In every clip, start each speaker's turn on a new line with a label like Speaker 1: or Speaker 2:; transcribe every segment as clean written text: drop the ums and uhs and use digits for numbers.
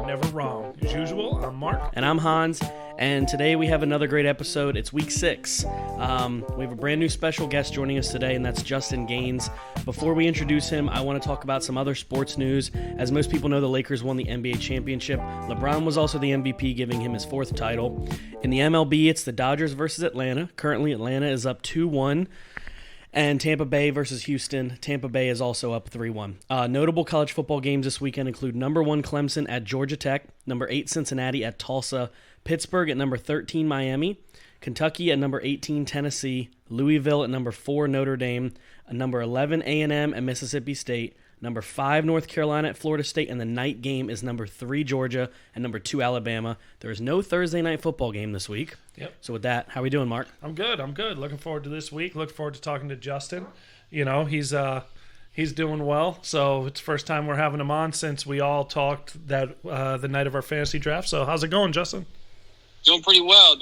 Speaker 1: never wrong. As usual, I'm Mark.
Speaker 2: And I'm Hans, and today we have another great episode. It's week 6. We have a brand new special guest joining us today, and that's Justin Gaines. Before we introduce him, I want to talk about some other sports news. As most people know, the Lakers won the NBA championship. LeBron was also the MVP, giving him his 4th title. In the MLB, it's the Dodgers versus Atlanta. Currently, Atlanta is up 2-1. And Tampa Bay versus Houston. Tampa Bay is also up 3-1. Notable college football games this weekend include number 1 Clemson at Georgia Tech, number 8 Cincinnati at Tulsa, Pittsburgh at number 13 Miami, Kentucky at number 18 Tennessee, Louisville at number 4 Notre Dame, number 11 A&M at Mississippi State, number 5 North Carolina at Florida State, and the night game is number 3 Georgia and number 2 Alabama. There is no Thursday night football game this week.
Speaker 1: Yep.
Speaker 2: So with that, how are we doing, Mark?
Speaker 1: I'm good. Looking forward to this week. Looking forward to talking to Justin. You know, he's doing well. So it's the first time we're having him on since we all talked that the night of our fantasy draft. So how's it going, Justin?
Speaker 3: Doing pretty well.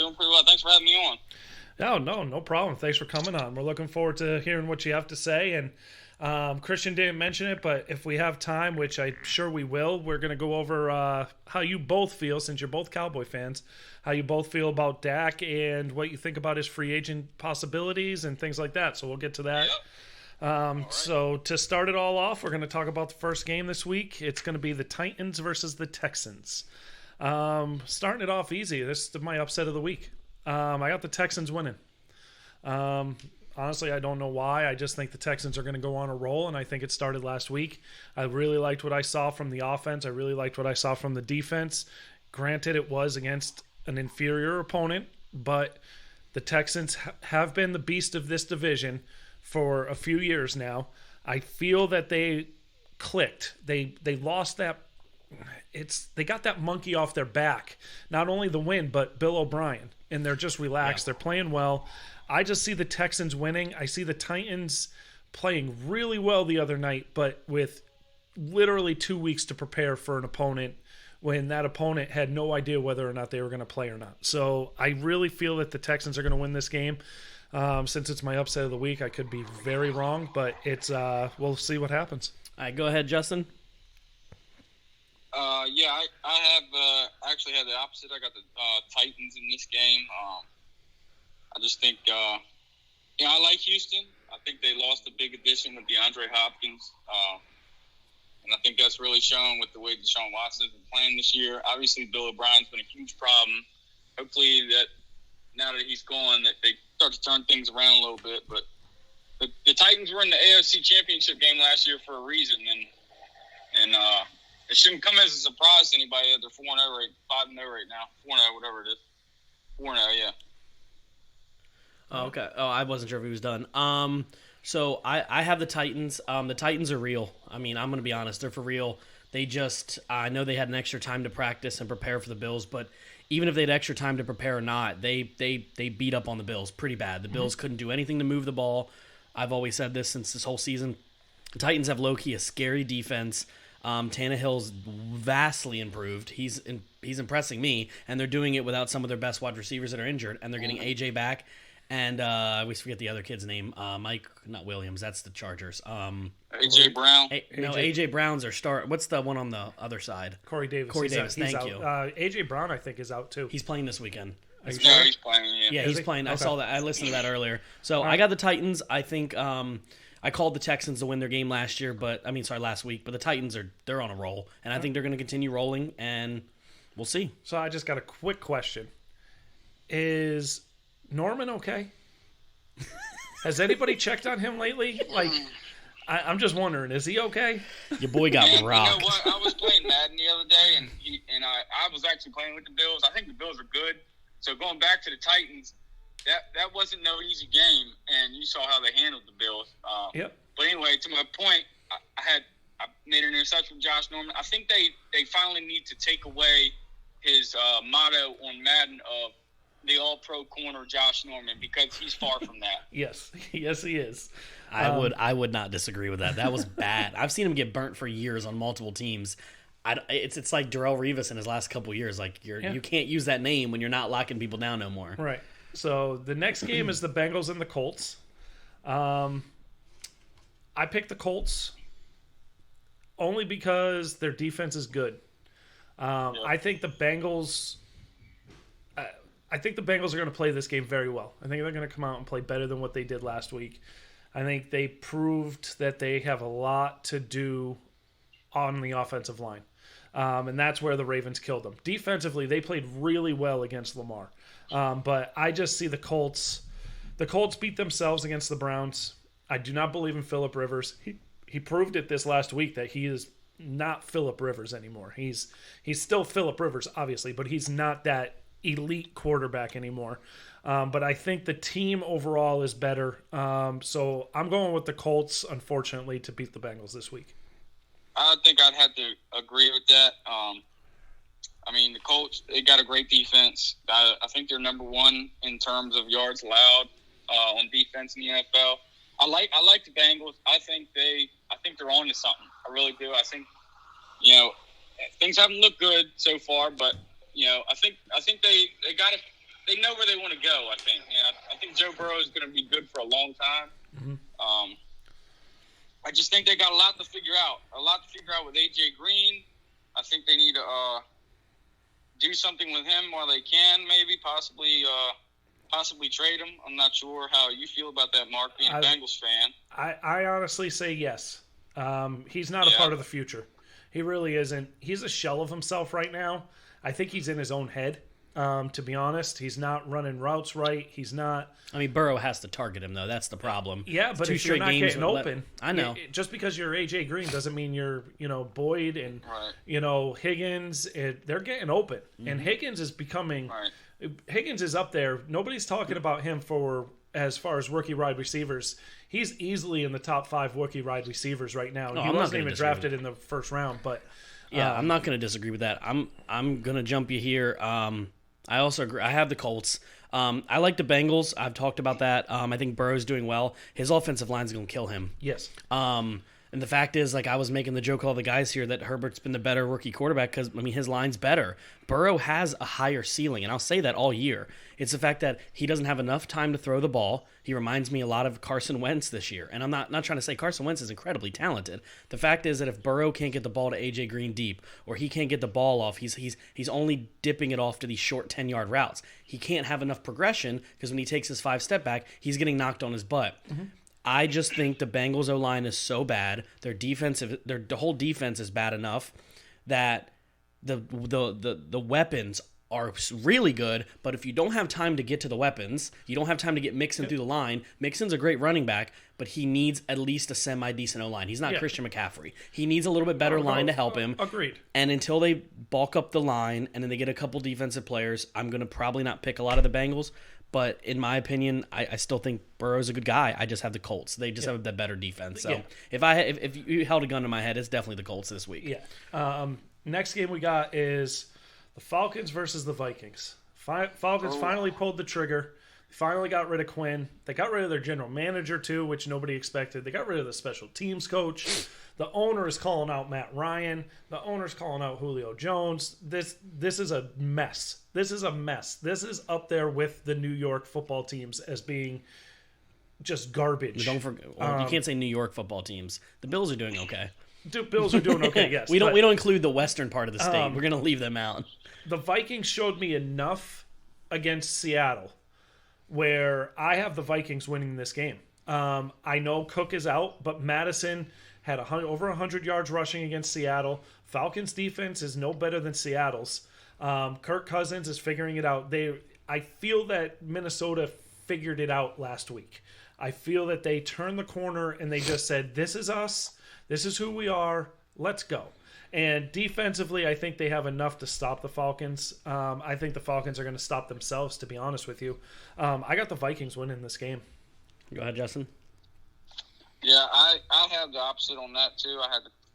Speaker 3: Thanks for having me on.
Speaker 1: No problem. Thanks for coming on. We're looking forward to hearing what you have to say. And Christian didn't mention it, but if we have time, which I'm sure we will, we're going to go over how you both feel, since you're both Cowboy fans, how you both feel about Dak and what you think about his free agent possibilities and things like that. So we'll get to that.
Speaker 3: Yep.
Speaker 1: Right. So to start it all off, we're going to talk about the first game this week. It's going to be the Titans versus the Texans. Starting it off easy. This is my upset of the week. I got the Texans winning. Honestly, I don't know why. I just think the Texans are going to go on a roll, and I think it started last week. I really liked what I saw from the offense. I really liked what I saw from the defense. Granted, it was against an inferior opponent, but the Texans have been the beast of this division for a few years now. I feel that they clicked. They lost that. They got that monkey off their back. Not only the win, but Bill O'Brien, and they're just relaxed. Yeah. They're playing well. I just see the Texans winning. I see the Titans playing really well the other night, but with literally 2 weeks to prepare for an opponent when that opponent had no idea whether or not they were going to play or not. So I really feel that the Texans are going to win this game. Since it's my upset of the week, I could be very wrong, but it's we'll see what happens.
Speaker 2: All right, go ahead, Justin.
Speaker 3: I have actually had the opposite. I got the Titans in this game. I just think, I like Houston. I think they lost a big addition with DeAndre Hopkins. And I think that's really shown with the way Deshaun Watson's been playing this year. Obviously, Bill O'Brien's been a huge problem. Hopefully that now that he's gone, that they start to turn things around a little bit. But the Titans were in the AFC Championship game last year for a reason. And it shouldn't come as a surprise to anybody that they're 4-0 right, 5-0 right now. 4-0, whatever it is. 4-0, yeah.
Speaker 2: Oh, okay. Oh, I wasn't sure if he was done. So I have the Titans. The Titans are real. I mean, I'm going to be honest. They're for real. They just, I know they had an extra time to practice and prepare for the Bills, but even if they had extra time to prepare or not, they beat up on the Bills pretty bad. The Bills couldn't do anything to move the ball. I've always said this since this whole season. The Titans have low-key a scary defense. Tannehill's vastly improved. He's impressing me, and they're doing it without some of their best wide receivers that are injured, and they're getting AJ back. And I always forget the other kid's name. Not Williams. That's the Chargers.
Speaker 3: A.J. Brown.
Speaker 2: A.J. Brown's their start. What's the one on the other side?
Speaker 1: Corey Davis.
Speaker 2: Thank you.
Speaker 1: A.J. Brown, I think, is out too.
Speaker 2: He's playing this weekend.
Speaker 3: He's playing.
Speaker 2: Yeah, he's playing. Okay. I saw that. I listened to that earlier. So
Speaker 1: right.
Speaker 2: I got the Titans. I think I called the Texans to win their game last week. But the Titans they're on a roll, and I think they're going to continue rolling, and we'll see.
Speaker 1: So I just got a quick question: is Norman okay? Has anybody checked on him lately? Like, I'm just wondering, is he okay?
Speaker 2: Your boy got rocked.
Speaker 3: You know what? I was playing Madden the other day, and I was actually playing with the Bills. I think the Bills are good. So going back to the Titans, that wasn't no easy game, and you saw how they handled the Bills.
Speaker 1: Yep.
Speaker 3: But anyway, to my point, I made an interception with Josh Norman. I think they finally need to take away his motto on Madden of the all-pro corner Josh Norman, because he's far from that.
Speaker 1: Yes, he is.
Speaker 2: I would not disagree with that. That was bad. I've seen him get burnt for years on multiple teams. It's like Darrelle Revis in his last couple of years. Like you can't use that name when you're not locking people down no more.
Speaker 1: Right. So the next game is the Bengals and the Colts. I picked the Colts only because their defense is good. I think the Bengals. I think the Bengals are going to play this game very well. I think they're going to come out and play better than what they did last week. I think they proved that they have a lot to do on the offensive line. And that's where the Ravens killed them. Defensively, they played really well against Lamar. But I just see the Colts. The Colts beat themselves against the Browns. I do not believe in Phillip Rivers. He proved it this last week that he is not Phillip Rivers anymore. He's still Phillip Rivers, obviously, but he's not that elite quarterback anymore. But I think the team overall is better. So I'm going with the Colts, unfortunately, to beat the Bengals this week.
Speaker 3: I think I'd have to agree with that. I mean, the Colts, they got a great defense. I think they're number one in terms of yards allowed on defense in the NFL. I like the Bengals. I think they're on to something. I really do. I think, things haven't looked good so far, but I think they got it. They know where they want to go. I think Joe Burrow is going to be good for a long time.
Speaker 1: Mm-hmm.
Speaker 3: I just think they got a lot to figure out. With A.J. Green. I think they need to do something with him while they can, maybe possibly trade him. I'm not sure how you feel about that, Mark, being a Bengals fan.
Speaker 1: I honestly say yes. He's not a part of the future. He really isn't. He's a shell of himself right now. I think he's in his own head, to be honest. He's not running routes right. He's not...
Speaker 2: I mean, Burrow has to target him, though. That's the problem.
Speaker 1: Yeah, but if you're not getting open...
Speaker 2: I know.
Speaker 1: Just because you're A.J. Green doesn't mean you're, Boyd and, Higgins. They're getting open. Mm-hmm. And Higgins is becoming... Right. Higgins is up there. Nobody's talking about him as far as rookie wide receivers. He's easily in the top 5 rookie wide receivers right now. He wasn't even drafted in the first round, but...
Speaker 2: Yeah, I'm not going to disagree with that. I'm going to jump you here. I also agree. I have the Colts. I like the Bengals. I've talked about that. I think Burrow's doing well. His offensive line's going to kill him.
Speaker 1: Yes.
Speaker 2: And the fact is, I was making the joke with all the guys here that Herbert's been the better rookie quarterback because, his line's better. Burrow has a higher ceiling, and I'll say that all year. It's the fact that he doesn't have enough time to throw the ball. He reminds me a lot of Carson Wentz this year. And I'm not trying to say Carson Wentz is incredibly talented. The fact is that if Burrow can't get the ball to A.J. Green deep, or he can't get the ball off, he's only dipping it off to these short 10-yard routes. He can't have enough progression because when he takes his 5-step back, he's getting knocked on his butt. Mm-hmm. I just think the Bengals O-line is so bad. Their whole defense is bad enough that the weapons are really good, but if you don't have time to get to the weapons, you don't have time to get Mixon through the line. Mixon's a great running back, but he needs at least a semi-decent O-line. He's not Christian McCaffrey. He needs a little bit better line to help him.
Speaker 1: Agreed.
Speaker 2: And until they bulk up the line and then they get a couple defensive players, I'm going to probably not pick a lot of the Bengals. But in my opinion, I still think Burrow's a good guy. I just have the Colts. They just have the better defense. So if you held a gun to my head, it's definitely the Colts this week.
Speaker 1: Yeah. Next game we got is the Falcons versus the Vikings. Falcons finally pulled the trigger. Finally got rid of Quinn. They got rid of their general manager too, which nobody expected. They got rid of the special teams coach. The owner is calling out Matt Ryan. The owner's calling out Julio Jones. This is a mess. This is a mess. This is up there with the New York football teams as being just garbage.
Speaker 2: Don't forget, you can't say New York football teams. The Bills are doing okay.
Speaker 1: The Bills are doing okay, yes.
Speaker 2: we don't include the western part of the state. We're going to leave them out.
Speaker 1: The Vikings showed me enough against Seattle where I have the Vikings winning this game. I know Cook is out, but Madison had over 100 yards rushing against Seattle. Falcons' defense is no better than Seattle's. Kirk Cousins is figuring it out. I feel that Minnesota figured it out last week. I feel that they turned the corner and they just said, this is us. This is who we are. Let's go. And defensively, I think they have enough to stop the Falcons. I think the Falcons are going to stop themselves, to be honest with you. I got the Vikings winning this game.
Speaker 2: Go ahead, Justin.
Speaker 3: Yeah, I have the opposite on that too.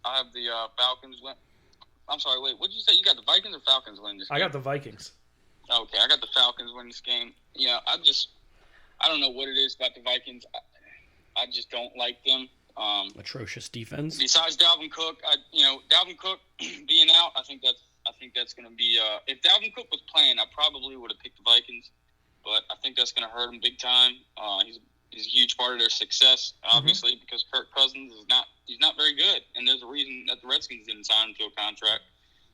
Speaker 3: I have the Falcons win. I'm sorry, wait, what did you say? You got the Vikings or Falcons win this game?
Speaker 1: I got the Vikings.
Speaker 3: Okay, I got the Falcons win this game. Yeah, I don't know what it is about the Vikings. I just don't like them.
Speaker 2: Atrocious defense.
Speaker 3: Besides Dalvin Cook, Dalvin Cook being out, I think that's going to be. If Dalvin Cook was playing, I probably would have picked the Vikings, but I think that's going to hurt him big time. He's a huge part of their success, obviously, because Kirk Cousins he's not very good, and there's a reason that the Redskins didn't sign him to a contract.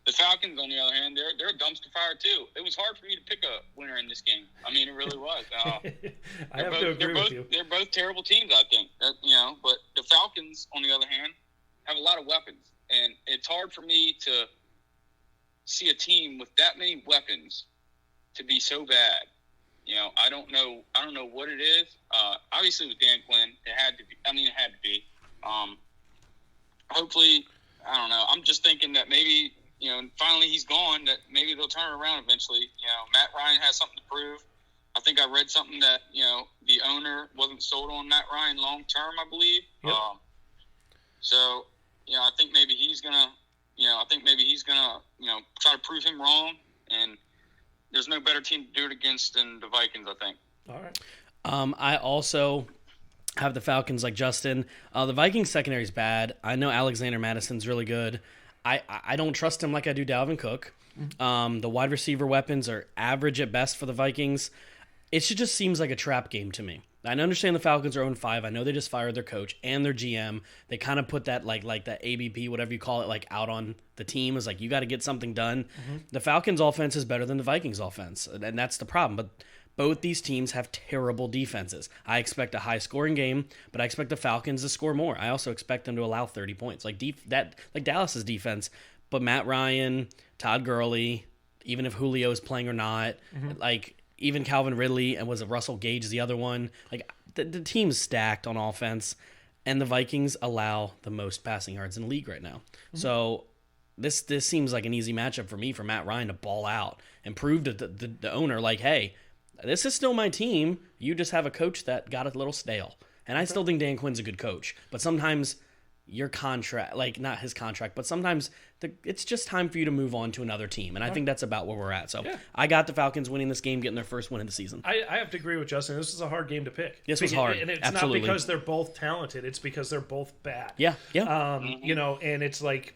Speaker 3: The Falcons, on the other hand, they're a dumpster fire too. It was hard for me to pick a winner in this game. I mean, it really was.
Speaker 1: I have to agree with you.
Speaker 3: They're both terrible teams, I think. But the Falcons, on the other hand, have a lot of weapons, and it's hard for me to see a team with that many weapons to be so bad. I don't know what it is. Obviously, with Dan Quinn, it had to be. It had to be. Hopefully, I don't know. I'm just thinking that maybe, finally he's gone, that maybe they'll turn it around eventually. Matt Ryan has something to prove. I think I read something that, the owner wasn't sold on Matt Ryan long term, I believe.
Speaker 1: Yep.
Speaker 3: So, I think maybe he's going to, try to prove him wrong. And there's no better team to do it against than the Vikings, I think.
Speaker 1: All right.
Speaker 2: I also have the Falcons like Justin. The Vikings secondary is bad. I know Alexander Madison's really good. I don't trust him like I do Dalvin Cook. The wide receiver weapons are average at best for the Vikings. It just seems like a trap game to me. I understand the Falcons are 0-5. I know they just fired their coach and their GM. They kind of put that like that ABP, whatever you call it, like out on the team. It's like, you got to get something done. Mm-hmm. The Falcons offense is better than the Vikings offense, and that's the problem. But both these teams have terrible defenses. I expect a high-scoring game, but I expect the Falcons to score more. I also expect them to allow 30 points, like Dallas's defense. But Matt Ryan, Todd Gurley, even if Julio is playing or not, even Calvin Ridley, and was it Russell Gage the other one? Like the team's stacked on offense, and the Vikings allow the most passing yards in the league right now. Mm-hmm. So this seems like an easy matchup for me, for Matt Ryan to ball out and prove to the owner, like, hey, this is still my team. You just have a coach that got a little stale. And I still think Dan Quinn's a good coach. But sometimes your contract, like not his contract, but sometimes it's just time for you to move on to another team. And I think that's about where we're at. So I got the Falcons winning this game, getting their first win of the season.
Speaker 1: I have to agree with Justin. This is a hard game to pick.
Speaker 2: This was hard.
Speaker 1: And it's
Speaker 2: Absolutely.
Speaker 1: not because they're both talented. It's because they're both bad.
Speaker 2: Yeah.
Speaker 1: And it's like,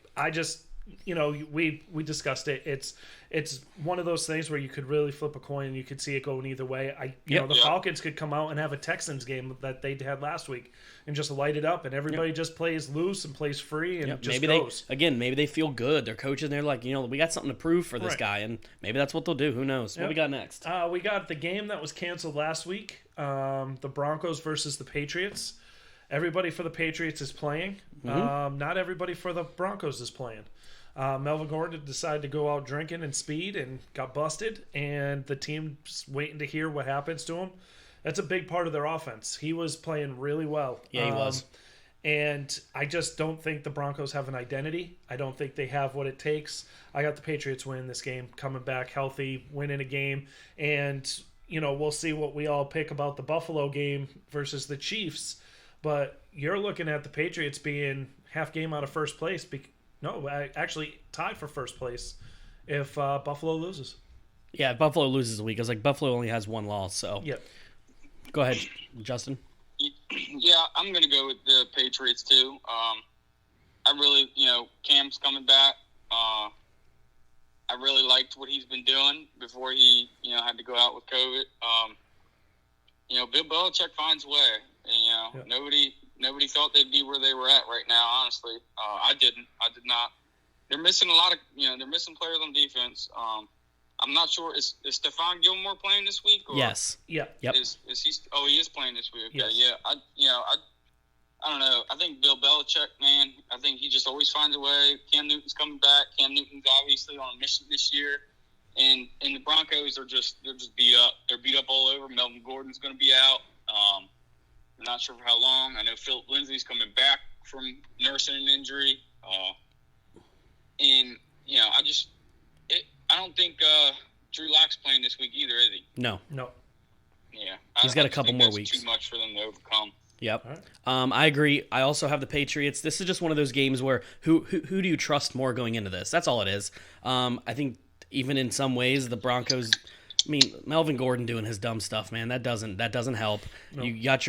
Speaker 1: we discussed it. It's one of those things where you could really flip a coin and you could see it going either way. The Falcons could come out and have a Texans game that they had last week and just light it up, and everybody just plays loose and plays free and just goes. Maybe they feel good. Their coaches, they're like, we got something to prove for this guy, and maybe that's what they'll do. Who knows? What we got next? We got the game that was canceled last week, the Broncos versus the Patriots. Everybody for the Patriots is playing. Mm-hmm. Not everybody for the Broncos is playing. Melvin Gordon decided to go out drinking and speed and got busted, and the team's waiting to hear what happens to him. That's a big part of their offense. He was playing really well.
Speaker 2: Yeah, he was.
Speaker 1: And I just don't think the Broncos have an identity. I don't think they have what it takes. I got the Patriots winning this game, coming back healthy, winning a game. And, we'll see what we all pick about the Buffalo game versus the Chiefs. But you're looking at the Patriots being half game out of first place. No, actually tied for first place if Buffalo loses.
Speaker 2: Yeah, if Buffalo loses a week. I was like, Buffalo only has one loss, so.
Speaker 1: Yep.
Speaker 2: Go ahead, Justin.
Speaker 3: Yeah, I'm going to go with the Patriots, too. I really, Cam's coming back. I really liked what he's been doing before he, had to go out with COVID. Bill Belichick finds a way. And, Nobody thought they'd be where they were at right now, honestly. I did not. They're missing a lot of, they're missing players on defense. I'm not sure. Is Stephon Gilmore playing this week? Or
Speaker 2: yes.
Speaker 1: Yeah.
Speaker 2: Yep.
Speaker 3: Is he? Oh, he is playing this week. Okay.
Speaker 1: Yes.
Speaker 3: Yeah. I don't know. I think Bill Belichick, man, I think he just always finds a way. Cam Newton's coming back. Cam Newton's obviously on a mission this year. And the Broncos they're just beat up. They're beat up all over. Melvin Gordon's going to be out. I'm not sure for how long. I know Philip Lindsay's coming back from nursing an injury. I don't think Drew Lock's playing this week either, is he?
Speaker 2: No.
Speaker 3: Yeah.
Speaker 2: He's got a couple more weeks.
Speaker 3: Too much for them to overcome.
Speaker 2: Yep. Right. I agree. I also have the Patriots. This is just one of those games where who do you trust more going into this? That's all it is. I think even in some ways the Broncos. I mean, Melvin Gordon doing his dumb stuff, man. That doesn't help. No. You got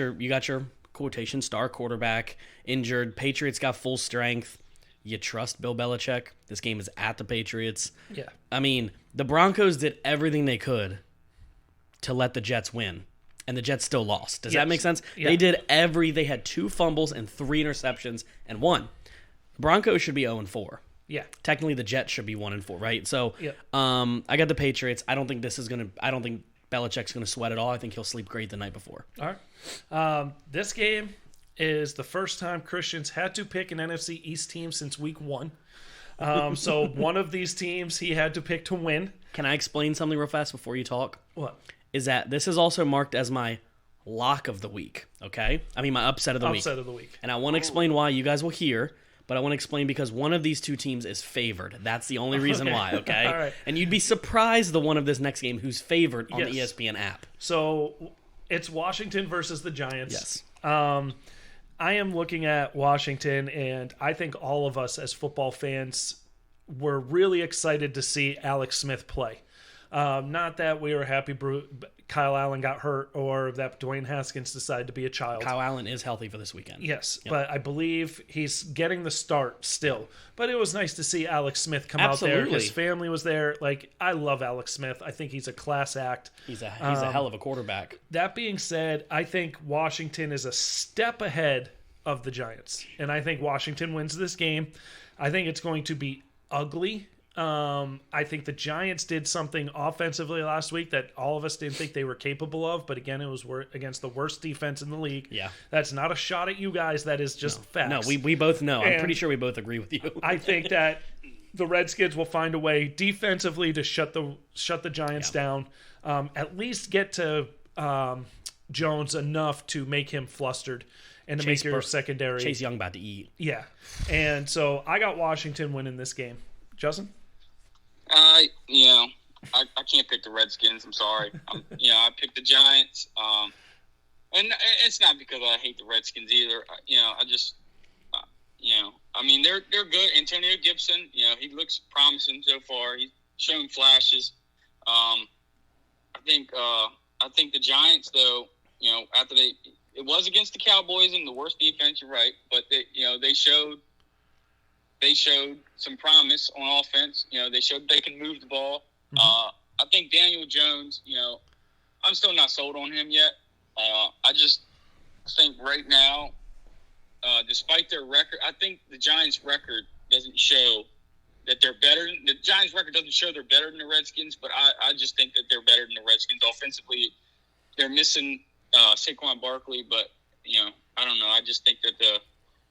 Speaker 2: your quotation star quarterback injured. Patriots got full strength. You trust Bill Belichick. This game is at the Patriots.
Speaker 1: Yeah.
Speaker 2: I mean, the Broncos did everything they could to let the Jets win, and the Jets still lost. Does that make sense? Yeah. They had 2 fumbles and 3 interceptions and won. The Broncos should be 0-4.
Speaker 1: Yeah.
Speaker 2: Technically, the Jets should be 1-4, right? So,
Speaker 1: Yep.
Speaker 2: I got the Patriots. I don't think Belichick's gonna sweat at all. I think he'll sleep great the night before.
Speaker 1: All right. This game is the first time Christian's had to pick an NFC East team since week 1. So one of these teams he had to pick to win.
Speaker 2: Can I explain something real fast before you talk?
Speaker 1: What?
Speaker 2: Is that this is also marked as my lock of the week, okay? I mean, my upset of the week.
Speaker 1: Upset of the week.
Speaker 2: And I want to explain why. You guys will hear, but I want to explain because one of these two teams is favored. That's the only reason why, okay?
Speaker 1: All right.
Speaker 2: And you'd be surprised the one of this next game who's favored on the
Speaker 1: Yes.
Speaker 2: ESPN app.
Speaker 1: So it's Washington versus the Giants.
Speaker 2: Yes.
Speaker 1: I am looking at Washington, and I think all of us as football fans were really excited to see Alex Smith play. Not that we were happy Kyle Allen got hurt or that Dwayne Haskins decided to be a child.
Speaker 2: Kyle Allen is healthy for this weekend.
Speaker 1: Yes, but I believe he's getting the start still. But it was nice to see Alex Smith come out there. His family was there. Like, I love Alex Smith. I think he's a class act.
Speaker 2: He's a hell of a quarterback.
Speaker 1: That being said, I think Washington is a step ahead of the Giants. And I think Washington wins this game. I think it's going to be ugly. I think the Giants did something offensively last week that all of us didn't think they were capable of, but again, it was against the worst defense in the league.
Speaker 2: Yeah.
Speaker 1: That's not a shot at you guys. That is just facts.
Speaker 2: No, we both know.
Speaker 1: And
Speaker 2: I'm pretty sure we both agree with you.
Speaker 1: I think that the Redskins will find a way defensively to shut the Giants down. At least get to Jones enough to make him flustered and to make your secondary.
Speaker 2: Chase Young about to eat.
Speaker 1: Yeah. And so I got Washington winning this game. Justin?
Speaker 3: I can't pick the Redskins. I'm sorry. I picked the Giants. And it's not because I hate the Redskins either. They're good. Antonio Gibson, he looks promising so far. He's shown flashes. I think the Giants, though, after it was against the Cowboys and the worst defense, you're right, but they showed some promise on offense. They showed they can move the ball. I think Daniel Jones, I'm still not sold on him yet. I just think right now, despite their record, I think the Giants' record doesn't show that they're better. The Giants' record doesn't show they're better than the Redskins, but I just think that they're better than the Redskins offensively. They're missing Saquon Barkley, but I don't know. I just think that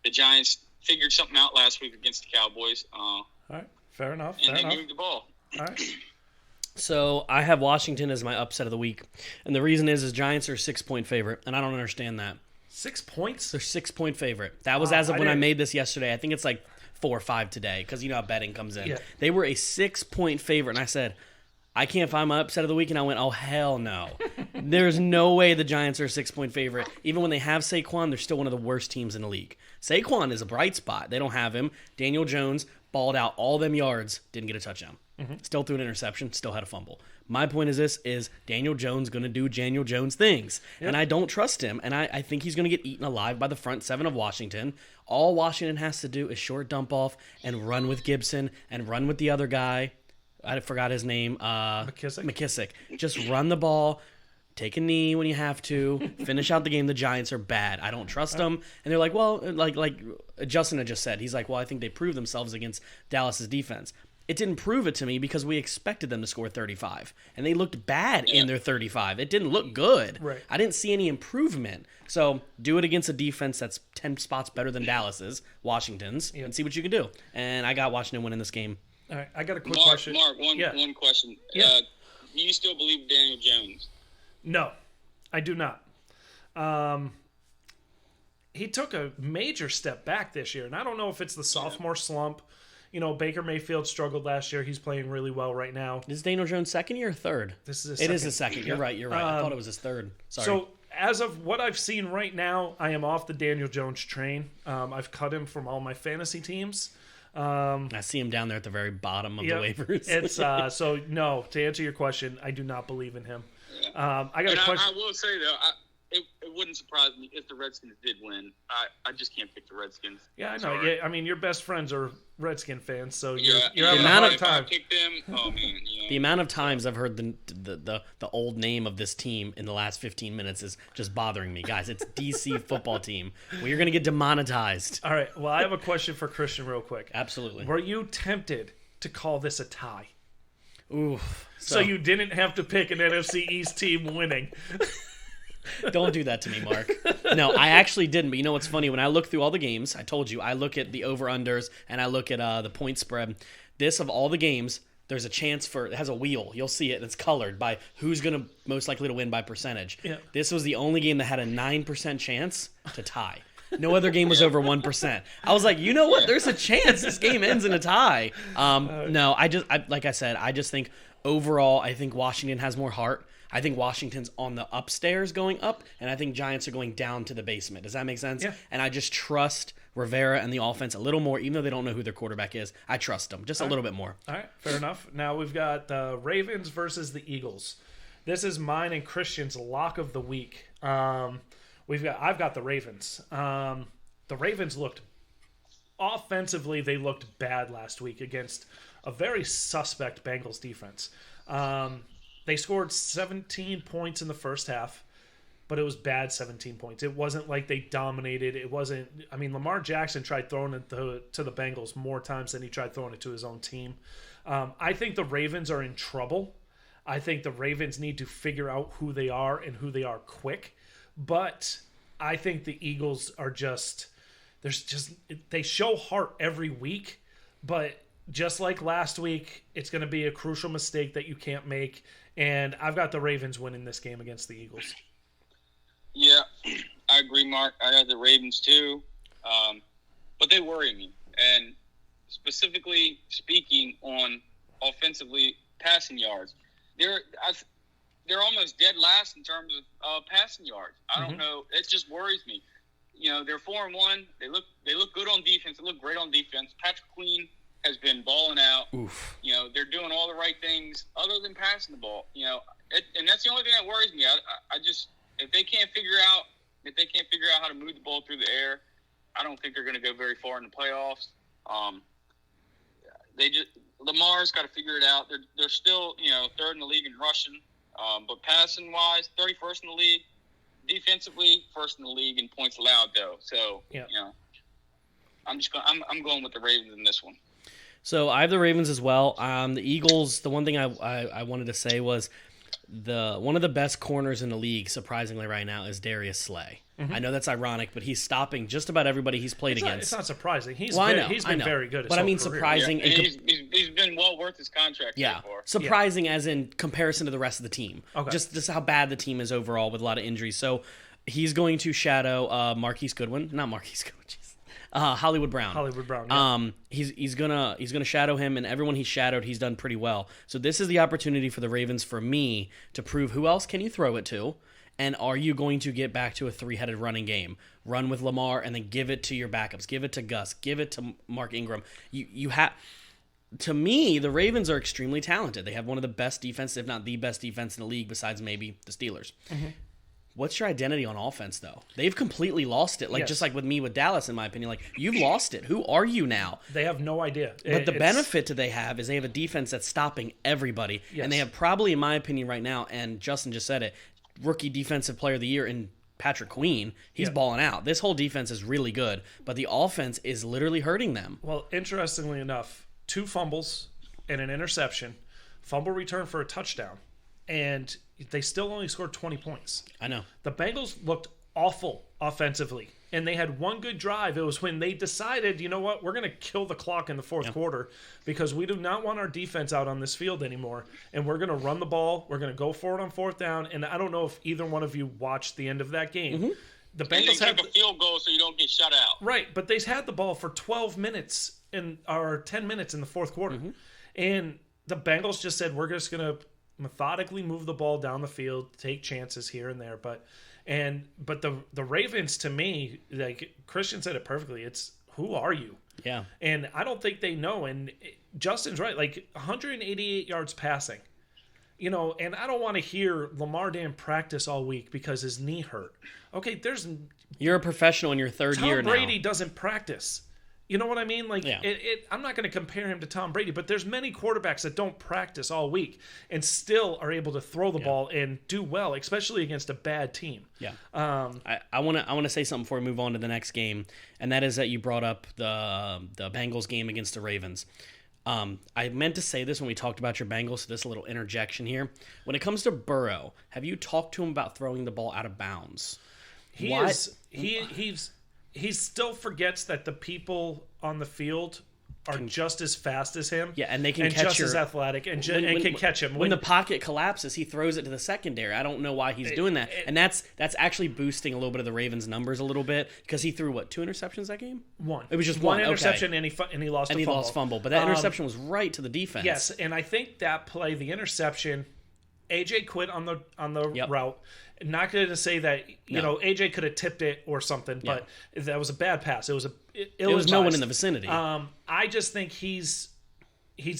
Speaker 3: the Giants figured something out last week against the Cowboys.
Speaker 1: All right, fair enough.
Speaker 3: And they moved the ball.
Speaker 1: All right.
Speaker 2: So I have Washington as my upset of the week, and the reason is Giants are a 6-point favorite, and I don't understand that.
Speaker 1: 6 points?
Speaker 2: They're 6-point favorite. That was as of when I made this yesterday. I think it's like 4 or 5 today because you know how betting comes in.
Speaker 1: Yeah.
Speaker 2: They were a 6-point favorite, and I said, I can't find my upset of the week, and I went, oh, hell no. There's no way the Giants are a 6-point favorite. Even when they have Saquon, they're still one of the worst teams in the league. Saquon is a bright spot. They don't have him. Daniel Jones balled out all them yards, didn't get a touchdown. Still threw an interception, still had a fumble. My point is Daniel Jones going to do Daniel Jones things? Yep. And I don't trust him, and I think he's going to get eaten alive by the front seven of Washington. All Washington has to do is short dump off and run with Gibson and run with the other guy. I forgot his name. McKissick. Just run the ball, take a knee when you have to, finish out the game. The Giants are bad. I don't trust them. And they're like, well, like Justin had just said, he's like, well, I think they proved themselves against Dallas's defense. It didn't prove it to me because we expected them to score 35. And they looked bad in their 35. It didn't look good.
Speaker 1: Right.
Speaker 2: I didn't see any improvement. So do it against a defense that's 10 spots better than Dallas's, Washington's, and see what you can do. And I got Washington winning this game.
Speaker 1: All right, I got a quick
Speaker 3: Mark,
Speaker 1: question.
Speaker 3: Mark, one question.
Speaker 1: Yeah.
Speaker 3: Do you still believe Daniel Jones?
Speaker 1: No, I do not. He took a major step back this year, and I don't know if it's the sophomore slump. Baker Mayfield struggled last year. He's playing really well right now.
Speaker 2: Is Daniel Jones' second year or third?
Speaker 1: This is his
Speaker 2: second.
Speaker 1: second.
Speaker 2: It is his second. You're right. I thought it was his third. Sorry.
Speaker 1: So as of what I've seen right now, I am off the Daniel Jones train. I've cut him from all my fantasy teams.
Speaker 2: I see him down there at the very bottom of the waivers.
Speaker 1: It's so no. To answer your question, I do not believe in him. I got a question.
Speaker 3: I will say though, it wouldn't surprise me if the Redskins did win. I just can't pick the Redskins.
Speaker 1: Yeah, I know. Yeah, I mean, your best friends are Redskin fans, so
Speaker 3: Yeah,
Speaker 1: you're having a hard time.
Speaker 3: If I pick them, oh man,
Speaker 2: The amount of times I've heard the old name of this team in the last 15 minutes is just bothering me. Guys, it's DC football team. We're going to get demonetized.
Speaker 1: All right, well, I have a question for Christian real quick.
Speaker 2: Absolutely.
Speaker 1: Were you tempted to call this a tie?
Speaker 2: Ooh.
Speaker 1: So you didn't have to pick an NFC East team winning.
Speaker 2: Don't do that to me, Mark. No, I actually didn't. But you know what's funny? When I look through all the games, I told you, I look at the over-unders and I look at the point spread. This, of all the games, there's a chance for, it has a wheel. You'll see it, and it's colored by who's going to most likely to win by percentage.
Speaker 1: Yeah.
Speaker 2: This was the only game that had a 9% chance to tie. No other game was over 1%. I was like, you know what? There's a chance this game ends in a tie. No, like I said, I just think overall, I think Washington has more heart. I think Washington's on the upstairs going up, and I think Giants are going down to the basement. Does that make sense?
Speaker 1: Yeah.
Speaker 2: And I just trust Rivera and the offense a little more, even though they don't know who their quarterback is. I trust them just a little bit more.
Speaker 1: All right, fair enough. Now we've got the Ravens versus the Eagles. This is mine and Christian's lock of the week. I've got the Ravens. The Ravens looked offensively. They looked bad last week against a very suspect Bengals defense. They scored 17 points in the first half, but it was bad 17 points. It wasn't like they dominated. It wasn't. I mean, Lamar Jackson tried throwing it to the Bengals more times than he tried throwing it to his own team. I think the Ravens are in trouble. I think the Ravens need to figure out who they are and who they are quick. But I think the Eagles are they show heart every week, but just like last week, it's going to be a crucial mistake that you can't make. And I've got the Ravens winning this game against the Eagles.
Speaker 3: Yeah, I agree, Mark. I got the Ravens too, but they worry me. And specifically speaking on offensively passing yards, they're almost dead last in terms of passing yards. I don't know. It just worries me. They're 4-1. They look good on defense. They look great on defense. Patrick Queen has been balling out.
Speaker 2: Oof.
Speaker 3: They're doing all the right things other than passing the ball. And that's the only thing that worries me. I just if they can't figure out how to move the ball through the air, I don't think they're going to go very far in the playoffs. Lamar's got to figure it out. They're still third in the league in rushing, but passing wise, 31st in the league. Defensively, first in the league in points allowed though. So I'm going with the Ravens in this one.
Speaker 2: So I have the Ravens as well. The Eagles, the one thing I wanted to say was one of the best corners in the league, surprisingly right now, is Darius Slay. I know that's ironic, but he's stopping just about everybody he's played against.
Speaker 1: It's not surprising. He's been very good.
Speaker 2: But I mean, surprising.
Speaker 3: Yeah, he's been well worth his contract.
Speaker 2: Yeah, surprising as in comparison to the rest of the team. Okay. Just how bad the team is overall with a lot of injuries. So he's going to shadow Hollywood Brown.
Speaker 1: Hollywood Brown. Yeah.
Speaker 2: He's gonna shadow him, and everyone he's shadowed, he's done pretty well. So this is the opportunity for the Ravens, for me, to prove who else can you throw it to, and are you going to get back to a three-headed running game? Run with Lamar, and then give it to your backups. Give it to Gus. Give it to Mark Ingram. You have. To me, the Ravens are extremely talented. They have one of the best defenses, if not the best defense in the league, besides maybe the Steelers. Mm-hmm. What's your identity on offense, though? They've completely lost it. Just like with me with Dallas, in my opinion. Like, you've lost it. Who are you now?
Speaker 1: They have no idea.
Speaker 2: But the benefit they have is they have a defense that's stopping everybody. Yes. And they have probably, in my opinion right now, and Justin just said it, rookie defensive player of the year in Patrick Queen. He's balling out. This whole defense is really good, but the offense is literally hurting them.
Speaker 1: Well, interestingly enough, 2 fumbles and an interception, fumble return for a touchdown, and they still only scored 20 points.
Speaker 2: I know.
Speaker 1: The Bengals looked awful offensively, and they had one good drive. It was when they decided, you know what, we're going to kill the clock in the fourth quarter because we do not want our defense out on this field anymore, and we're going to run the ball. We're going to go for it on fourth down, and I don't know if either one of you watched the end of that game. Mm-hmm.
Speaker 3: The Bengals had a field goal so you don't get shut out.
Speaker 1: Right, but they had the ball for 12 minutes or 10 minutes in the fourth quarter, and the Bengals just said, we're just going to methodically move the ball down the field, take chances here and there, but the Ravens, to me, like Christian said it perfectly, it's who are you?
Speaker 2: Yeah.
Speaker 1: And I don't think they know, and Justin's right, like 188 yards passing. And I don't want to hear Lamar didn't practice all week because his knee hurt. Okay,
Speaker 2: you're a professional in your third year now.
Speaker 1: Tom Brady doesn't practice. You know what I mean? Like,
Speaker 2: Yeah.
Speaker 1: I'm not going to compare him to Tom Brady, but there's many quarterbacks that don't practice all week and still are able to throw the ball and do well, especially against a bad team.
Speaker 2: Yeah. I want to say something before we move on to the next game, and that is that you brought up the Bengals game against the Ravens. I meant to say this when we talked about your Bengals, so this little interjection here. When it comes to Burrow, have you talked to him about throwing the ball out of bounds?
Speaker 1: He still forgets that the people on the field are just as fast as him.
Speaker 2: Yeah, and they can catch
Speaker 1: just as athletic and can catch him.
Speaker 2: When the pocket collapses, he throws it to the secondary. I don't know why he's doing that. And that's actually boosting a little bit of the Ravens' numbers a little bit because he threw, 2 interceptions that game?
Speaker 1: One.
Speaker 2: It was just
Speaker 1: one
Speaker 2: one
Speaker 1: interception,
Speaker 2: okay.
Speaker 1: and he lost a fumble.
Speaker 2: And he lost fumble. But that interception was right to the defense.
Speaker 1: Yes, and I think that play, the interception, AJ quit on the route. Not going to say that AJ could have tipped it or something, but that was a bad pass. It was
Speaker 2: no one in the vicinity.
Speaker 1: I just think he's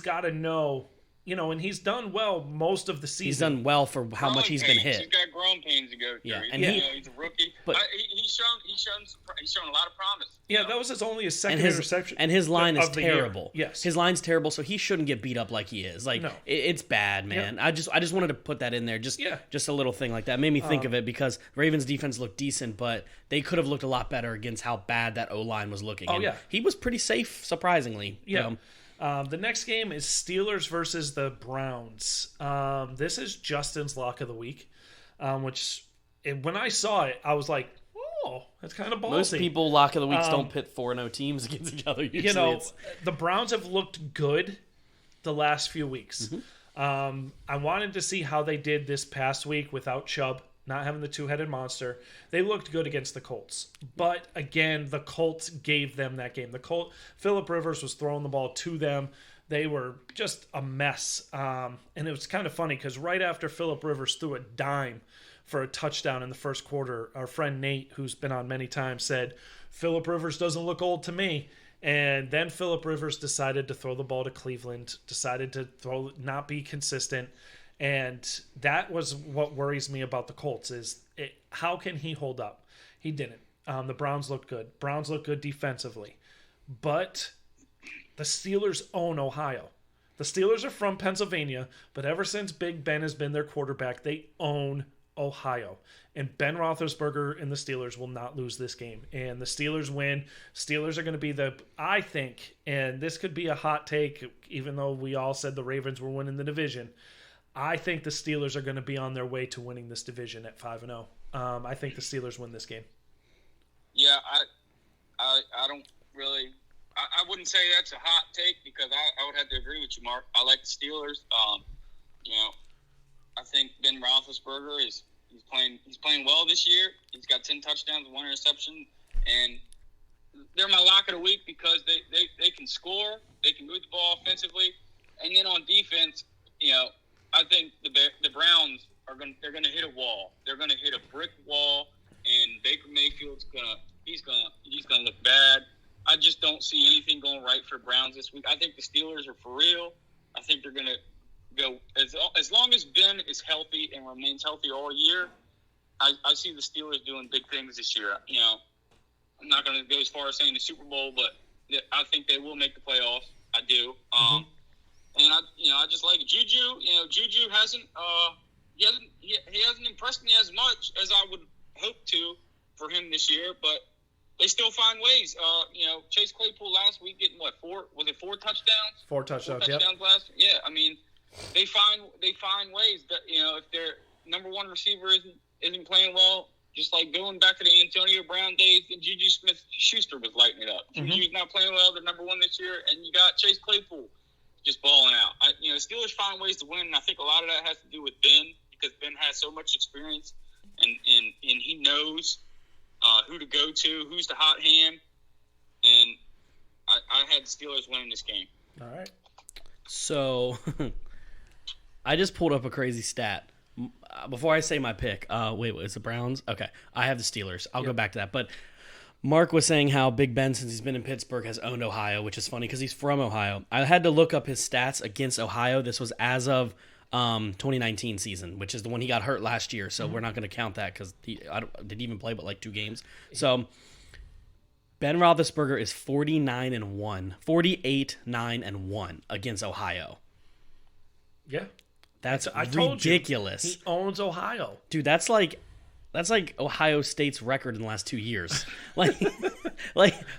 Speaker 1: got to know, and he's done well most of the season.
Speaker 2: He's done well for how much he's been hit.
Speaker 3: He's got growing pains to go through.
Speaker 2: Yeah,
Speaker 3: and he's a rookie. But he's shown a lot of promise.
Speaker 1: Yeah, that was his second interception.
Speaker 2: And his line is terrible.
Speaker 1: Yes,
Speaker 2: his line's terrible, so he shouldn't get beat up like he is. Like it's bad, man. Yeah. I just wanted to put that in there. Just a little thing like that made me think of it because Ravens defense looked decent, but they could have looked a lot better against how bad that O-line was looking. He was pretty safe, surprisingly.
Speaker 1: Yeah. The next game is Steelers versus the Browns. This is Justin's lock of the week, which when I saw it, I was like, oh, that's kind of ballsy.
Speaker 2: Most people lock of the weeks don't pit 4-0 teams against each other. Usually
Speaker 1: the Browns have looked good the last few weeks.
Speaker 2: Mm-hmm.
Speaker 1: I wanted to see how they did this past week without Chubb, not having the two-headed monster. They looked good against the Colts. But, again, the Colts gave them that game. Phillip Rivers was throwing the ball to them. They were just a mess. And it was kind of funny because right after Phillip Rivers threw a dime for a touchdown in the first quarter, our friend Nate, who's been on many times, said, Phillip Rivers doesn't look old to me. And then Phillip Rivers decided to throw the ball to Cleveland, decided to not be consistent. And that was what worries me about the Colts is how can he hold up? He didn't. The Browns looked good. Browns looked good defensively. But the Steelers own Ohio. The Steelers are from Pennsylvania, but ever since Big Ben has been their quarterback, they own Ohio. And Ben Roethlisberger and the Steelers will not lose this game. And the Steelers win. Steelers are going to be I think, and this could be a hot take, even though we all said the Ravens were winning the division, I think the Steelers are going to be on their way to winning this division at 5-0. I think the Steelers win this game.
Speaker 3: Yeah, I don't really. I wouldn't say that's a hot take because I would have to agree with you, Mark. I like the Steelers. I think Ben Roethlisberger he's playing well this year. He's got 10 touchdowns, 1 interception, and they're my lock of the week because they can score, they can move the ball offensively, and then on defense, I think the Browns they're gonna hit a wall. They're gonna hit a brick wall, and Baker Mayfield's gonna look bad. I just don't see anything going right for Browns this week. I think the Steelers are for real. I think they're gonna go as long as Ben is healthy and remains healthy all year. I see the Steelers doing big things this year. I'm not gonna go as far as saying the Super Bowl, but I think they will make the playoffs. I do. And I just like Juju. Juju hasn't he hasn't impressed me as much as I would hope to for him this year, but they still find ways. Chase Claypool last week getting 4 touchdowns?
Speaker 1: 4 touchdowns,
Speaker 3: last. Yeah, I mean, they find ways that if their number one receiver isn't playing well, just like going back to the Antonio Brown days, and Juju Smith-Schuster was lighting it up. Juju's not playing well; they're number one this year, and you got Chase Claypool just balling out. Steelers find ways to win, and I think a lot of that has to do with Ben because Ben has so much experience, and he knows who to go to, who's the hot hand, and I had the Steelers winning this game.
Speaker 1: All right.
Speaker 2: So I just pulled up a crazy stat. Before I say my pick, wait, is the Browns? Okay, I have the Steelers. I'll go back to that. But Mark was saying how Big Ben, since he's been in Pittsburgh, has owned Ohio, which is funny because he's from Ohio. I had to look up his stats against Ohio. This was as of 2019 season, which is the one he got hurt last year. So we're not going to count that because did he even play but like 2 games. So Ben Roethlisberger is 49-1, 48-9-1 against Ohio.
Speaker 1: Yeah.
Speaker 2: That's
Speaker 1: I told
Speaker 2: ridiculous.
Speaker 1: He owns Ohio.
Speaker 2: Dude, that's like Ohio State's record in the last 2 years. like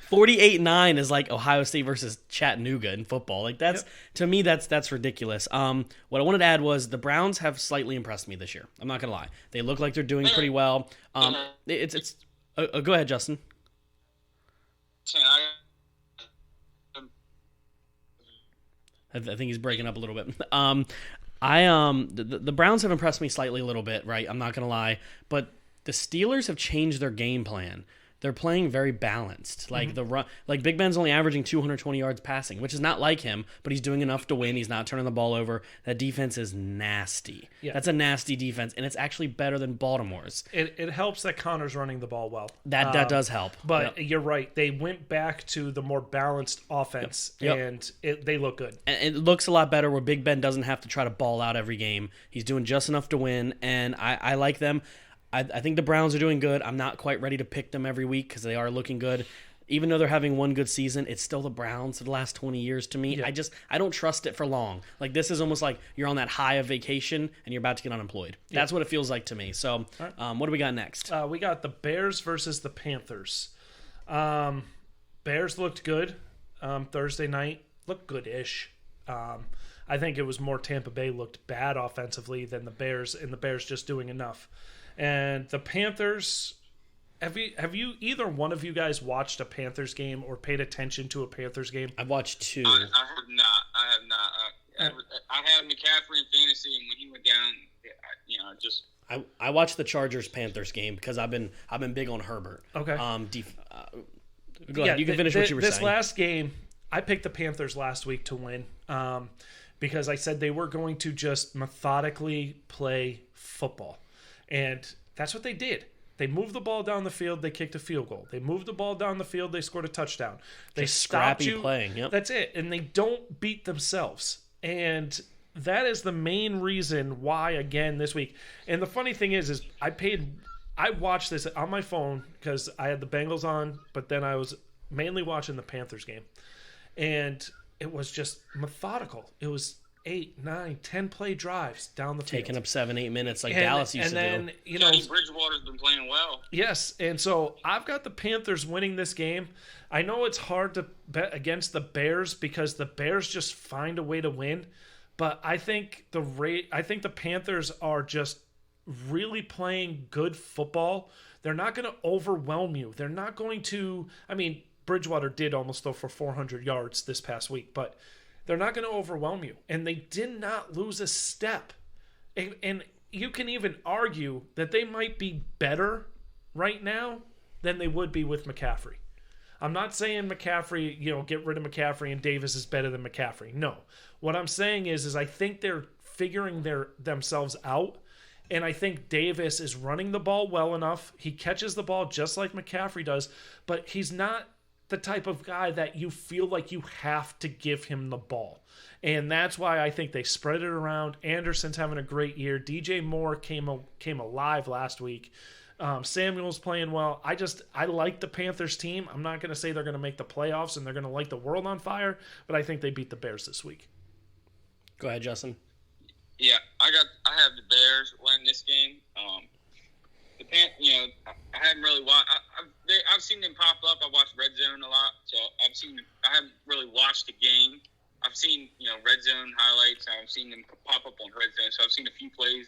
Speaker 2: 48-9 is like Ohio State versus Chattanooga in football. Like to me that's ridiculous. What I wanted to add was the Browns have slightly impressed me this year. I'm not gonna lie. They look like they're doing pretty well. It's go ahead, Justin. I think he's breaking up a little bit. The Browns have impressed me slightly a little bit, right? I'm not gonna lie, but the Steelers have changed their game plan. They're playing very balanced. Like the run, like Big Ben's only averaging 220 yards passing, which is not like him, but he's doing enough to win. He's not turning the ball over. That defense is nasty. Yeah. That's a nasty defense, and it's actually better than Baltimore's.
Speaker 1: It helps that Connor's running the ball well.
Speaker 2: That does help.
Speaker 1: But You're right. They went back to the more balanced offense, and they look good.
Speaker 2: And it looks a lot better where Big Ben doesn't have to try to ball out every game. He's doing just enough to win, and I like them. I think the Browns are doing good. I'm not quite ready to pick them every week because they are looking good. Even though they're having one good season, it's still the Browns for the last 20 years to me. Yeah. I don't trust it for long. Like, this is almost like you're on that high of vacation and you're about to get unemployed. Yeah. That's what it feels like to me. So, what do we got next?
Speaker 1: We got the Bears versus the Panthers. Bears looked good Thursday night. Looked good-ish. I think it was more Tampa Bay looked bad offensively than the Bears, and the Bears just doing enough. And the Panthers, have you either one of you guys watched a Panthers game or paid attention to a Panthers game?
Speaker 2: I've watched two.
Speaker 3: I have not. I had McCaffrey in fantasy, and when he went down,
Speaker 2: I watched the Chargers-Panthers game because I've been big on Herbert.
Speaker 1: Okay.
Speaker 2: Go ahead. You can finish what you were saying.
Speaker 1: This last game, I picked the Panthers last week to win because I said they were going to just methodically play football. And that's what they did. They moved the ball down the field. They kicked a field goal. They moved the ball down the field. They scored a touchdown. They stopped you.
Speaker 2: Playing. Yep.
Speaker 1: That's it. And they don't beat themselves. And that is the main reason why, again, this week. And the funny thing is I watched this on my phone because I had the Bengals on, but then I was mainly watching the Panthers game. And it was just methodical. It was 8, 9, 10 play drives down the field.
Speaker 2: Taking up 7-8 minutes like Dallas used to do.
Speaker 3: Teddy Bridgewater's been playing well.
Speaker 1: Yes, and so I've got the Panthers winning this game. I know it's hard to bet against the Bears because the Bears just find a way to win, but I think the Panthers are just really playing good football. They're not going to overwhelm you. They're not going to. I mean, Bridgewater did almost throw for 400 yards this past week, but they're not going to overwhelm you. And they did not lose a step. And you can even argue that they might be better right now than they would be with McCaffrey. I'm not saying McCaffrey, get rid of McCaffrey and Davis is better than McCaffrey. No. What I'm saying is I think they're figuring themselves out. And I think Davis is running the ball well enough. He catches the ball just like McCaffrey does, but he's not the type of guy that you feel like you have to give him the ball. And that's why I think they spread it around. Anderson's having a great year. DJ Moore came alive last week. Samuel's playing well. I like the Panthers team. I'm not going to say they're going to make the playoffs and they're going to light the world on fire, but I think they beat the Bears this week.
Speaker 2: Go ahead, Justin.
Speaker 3: Yeah, I have the Bears winning this game. I haven't really watched. I've seen them pop up. I watched Red Zone a lot, so I haven't really watched the game. I've seen Red Zone highlights. I've seen them pop up on Red Zone, so I've seen a few plays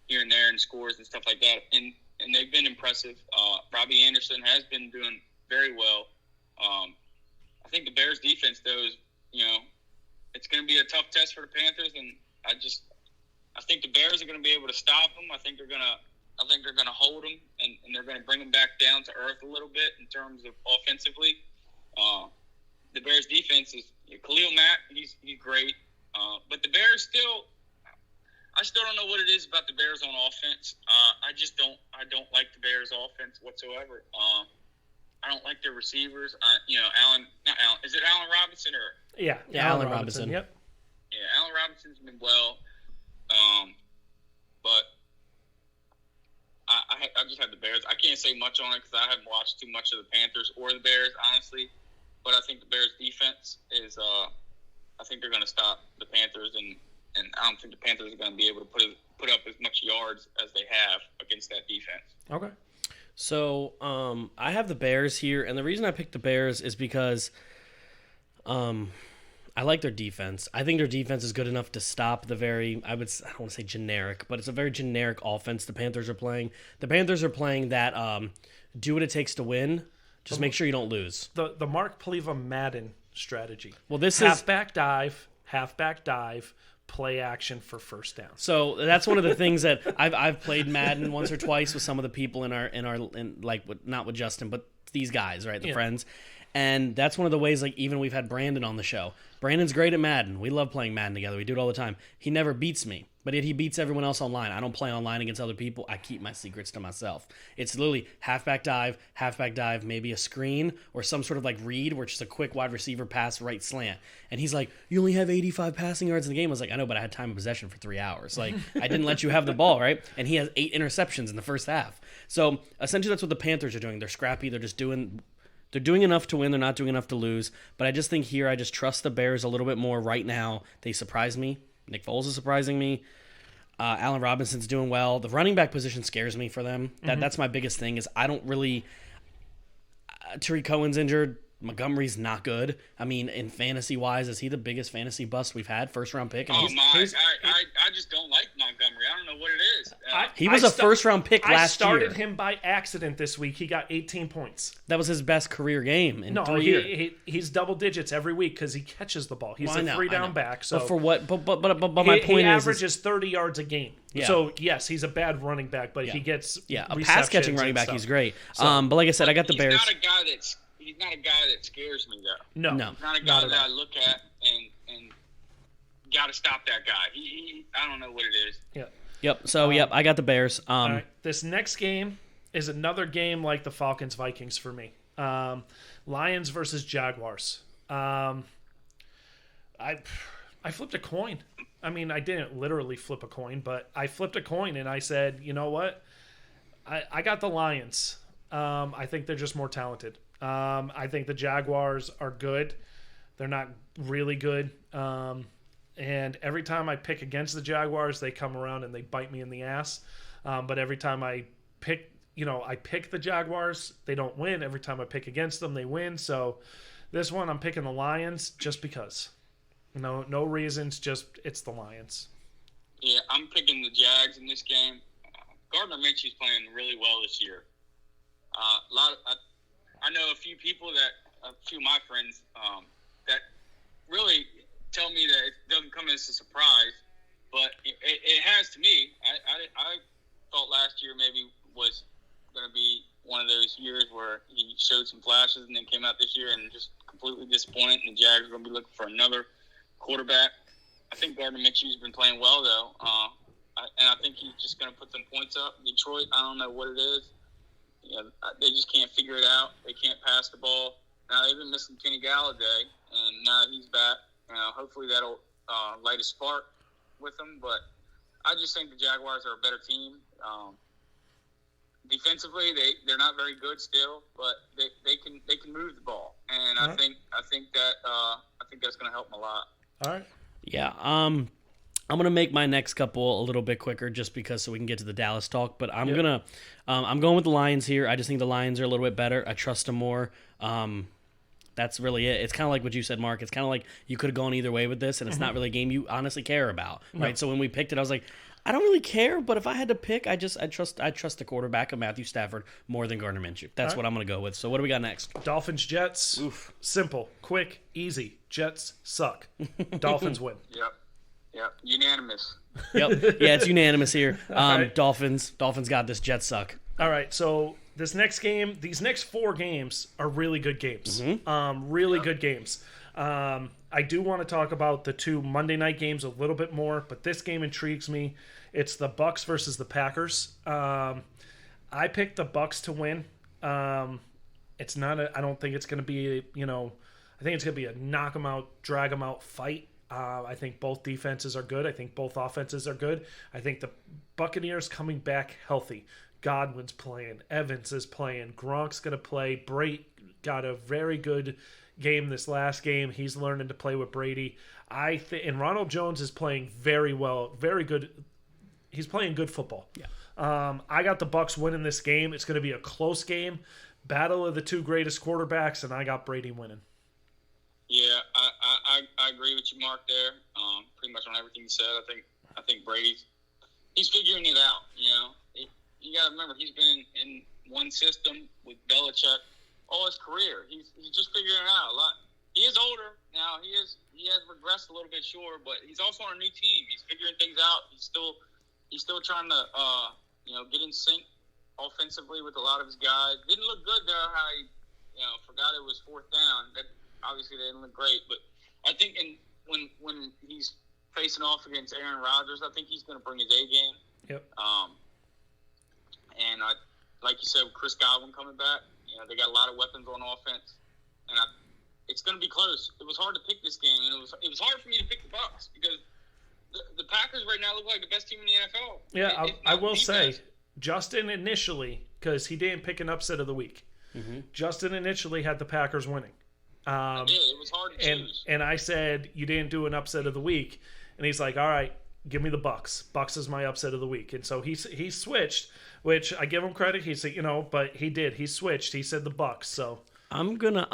Speaker 3: here and there and scores and stuff like that, and they've been impressive. Robbie Anderson has been doing very well. I think the Bears defense, though, is it's going to be a tough test for the Panthers, and I think the Bears are going to be able to stop them. I think they're going to hold them, and they're going to bring them back down to earth a little bit in terms of offensively. The Bears' defense is Khalil Mack. He's great, but the Bears I still don't know what it is about the Bears on offense. I don't like the Bears' offense whatsoever. I don't like their receivers. Is it Allen Robinson or?
Speaker 1: Yeah,
Speaker 2: Allen Robinson.
Speaker 1: Yep.
Speaker 3: Yeah, Allen Robinson's been well, but I just have the Bears. I can't say much on it because I haven't watched too much of the Panthers or the Bears, honestly. But I think the Bears' defense is. I think they're going to stop the Panthers, and I don't think the Panthers are going to be able to put up as much yards as they have against that defense.
Speaker 1: Okay.
Speaker 2: So I have the Bears here, and the reason I picked the Bears is because I like their defense. I think their defense is good enough to stop the I don't want to say generic, but it's a very generic offense the Panthers are playing. The Panthers are playing that do what it takes to win. Just make sure you don't lose.
Speaker 1: The Mark Pliva Madden strategy.
Speaker 2: Well, this
Speaker 1: halfback dive, play action for first down.
Speaker 2: So that's one of the things that I've played Madden once or twice with some of the people not with Justin, but these guys, right, the friends. And that's one of the ways, like, even we've had Brandon on the show. Brandon's great at Madden. We love playing Madden together. We do it all the time. He never beats me, but yet he beats everyone else online. I don't play online against other people. I keep my secrets to myself. It's literally halfback dive, maybe a screen or some sort of, like, read where it's just a quick wide receiver pass, right slant. And he's like, you only have 85 passing yards in the game. I was like, I know, but I had time of possession for 3 hours. Like, I didn't let you have the ball, right? And he has 8 interceptions in the first half. So, essentially, that's what the Panthers are doing. They're scrappy. They're doing enough to win. They're not doing enough to lose. But I just think here I just trust the Bears a little bit more right now. They surprise me. Nick Foles is surprising me. Allen Robinson's doing well. The running back position scares me for them. That's my biggest thing is I don't really Tariq Cohen's injured. Montgomery's not good. I mean, in fantasy-wise, is he the biggest fantasy bust we've had? First-round pick? And
Speaker 3: I just don't like Montgomery. I don't know what it is.
Speaker 2: He was a first-round pick last year.
Speaker 1: I started him by accident this week. He got 18 points.
Speaker 2: That was his best career game in 3 years.
Speaker 1: He's double digits every week because he catches the ball. He's a 3-down back. So
Speaker 2: but for what? But my point
Speaker 1: he averages 30 yards a game.
Speaker 2: Yeah.
Speaker 1: So yes, he's a bad running back, but he gets
Speaker 2: a pass-catching running back. He's great. But like I said, I got the Bears.
Speaker 3: He's not a guy that scares me, though.
Speaker 1: No.
Speaker 3: He's not a guy that I look at and got to stop that guy. I don't know what it is.
Speaker 1: Yeah.
Speaker 2: Yep. So, I got the Bears.
Speaker 1: All right. This next game is another game like the Falcons-Vikings for me. Lions versus Jaguars. I flipped a coin. I mean, I didn't literally flip a coin, but I flipped a coin and I said, you know what? I got the Lions. I think they're just more talented. I think the Jaguars are good. They're not really good. And every time I pick against the Jaguars, they come around and they bite me in the ass. But every time I pick the Jaguars, they don't win. Every time I pick against them, they win. So this one, I'm picking the Lions just because. No reasons, just it's the Lions.
Speaker 3: Yeah, I'm picking the Jags in this game. Gardner Minshew's playing really well this year. I know a few of my friends that really tell me that it doesn't come as a surprise, but it has to me. I thought last year maybe was going to be one of those years where he showed some flashes and then came out this year and just completely disappointed, and the Jags are going to be looking for another quarterback. I think Gardner Minshew's been playing well, though, and I think he's just going to put some points up. Detroit, I don't know what it is. They just can't figure it out. They can't pass the ball. Now, they've been missing Kenny Galladay, and now he's back. Hopefully that'll light a spark with them. But I just think the Jaguars are a better team. Defensively, they're not very good still, but they can move the ball, and I think that's going to help them a lot.
Speaker 1: All right.
Speaker 2: Yeah. I'm gonna make my next couple a little bit quicker, just because so we can get to the Dallas talk. But I'm going with the Lions here. I just think the Lions are a little bit better. I trust them more. That's really it. It's kind of like what you said, Mark. It's kind of like you could have gone either way with this, and it's not really a game you honestly care about, right?
Speaker 1: No.
Speaker 2: So when we picked it, I was like, I don't really care, but if I had to pick, I trust the quarterback of Matthew Stafford more than Gardner Minshew. That's what I'm going to go with. So what do we got next?
Speaker 1: Dolphins, Jets.
Speaker 2: Oof.
Speaker 1: Simple, quick, easy. Jets suck. Dolphins win.
Speaker 3: Yep. Unanimous.
Speaker 2: Yep. Yeah, it's unanimous here.
Speaker 1: Right.
Speaker 2: Dolphins got this. Jets suck.
Speaker 1: All right, so these next 4 games are really good games. Good games. I do want to talk about the 2 Monday night games a little bit more, but this game intrigues me. It's the Bucs versus the Packers. I picked the Bucs to win. It's not. I don't think it's going to be. I think it's going to be a knock 'em out, drag 'em out fight. I think both defenses are good. I think both offenses are good. I think the Buccaneers coming back healthy. Godwin's playing. Evans is playing. Gronk's going to play. Brady got a very good game this last game. He's learning to play with Brady. And Ronald Jones is playing very well, very good. He's playing good football.
Speaker 2: Yeah.
Speaker 1: I got the Bucs winning this game. It's going to be a close game, battle of the two greatest quarterbacks, and I got Brady winning.
Speaker 3: Yeah, I agree with you, Mark. There, pretty much on everything you said. I think he's figuring it out. You got to remember he's been in one system with Belichick all his career. He's just figuring it out a lot. He is older now. He has regressed a little bit, sure, but he's also on a new team. He's figuring things out. He's still trying to get in sync offensively with a lot of his guys. Didn't look good though. How he forgot it was fourth down. That obviously they didn't look great, but I think when he's facing off against Aaron Rodgers, I think he's going to bring his A game.
Speaker 1: Yep.
Speaker 3: And like you said, with Chris Godwin coming back, they got a lot of weapons on offense, and it's going to be close. It was hard to pick this game, and it was hard for me to pick the Bucs because the Packers right now look like the best team in the NFL.
Speaker 1: Yeah, I will say, Justin initially, because he didn't pick an upset of the week, Justin initially had the Packers winning.
Speaker 3: I did. It was hard to choose.
Speaker 1: And I said, you didn't do an upset of the week. And he's like, all right, give me the Bucs. Bucs is my upset of the week. And so he switched, which I give him credit. He said, but he did. He switched. He said the Bucs. So
Speaker 2: I'm going to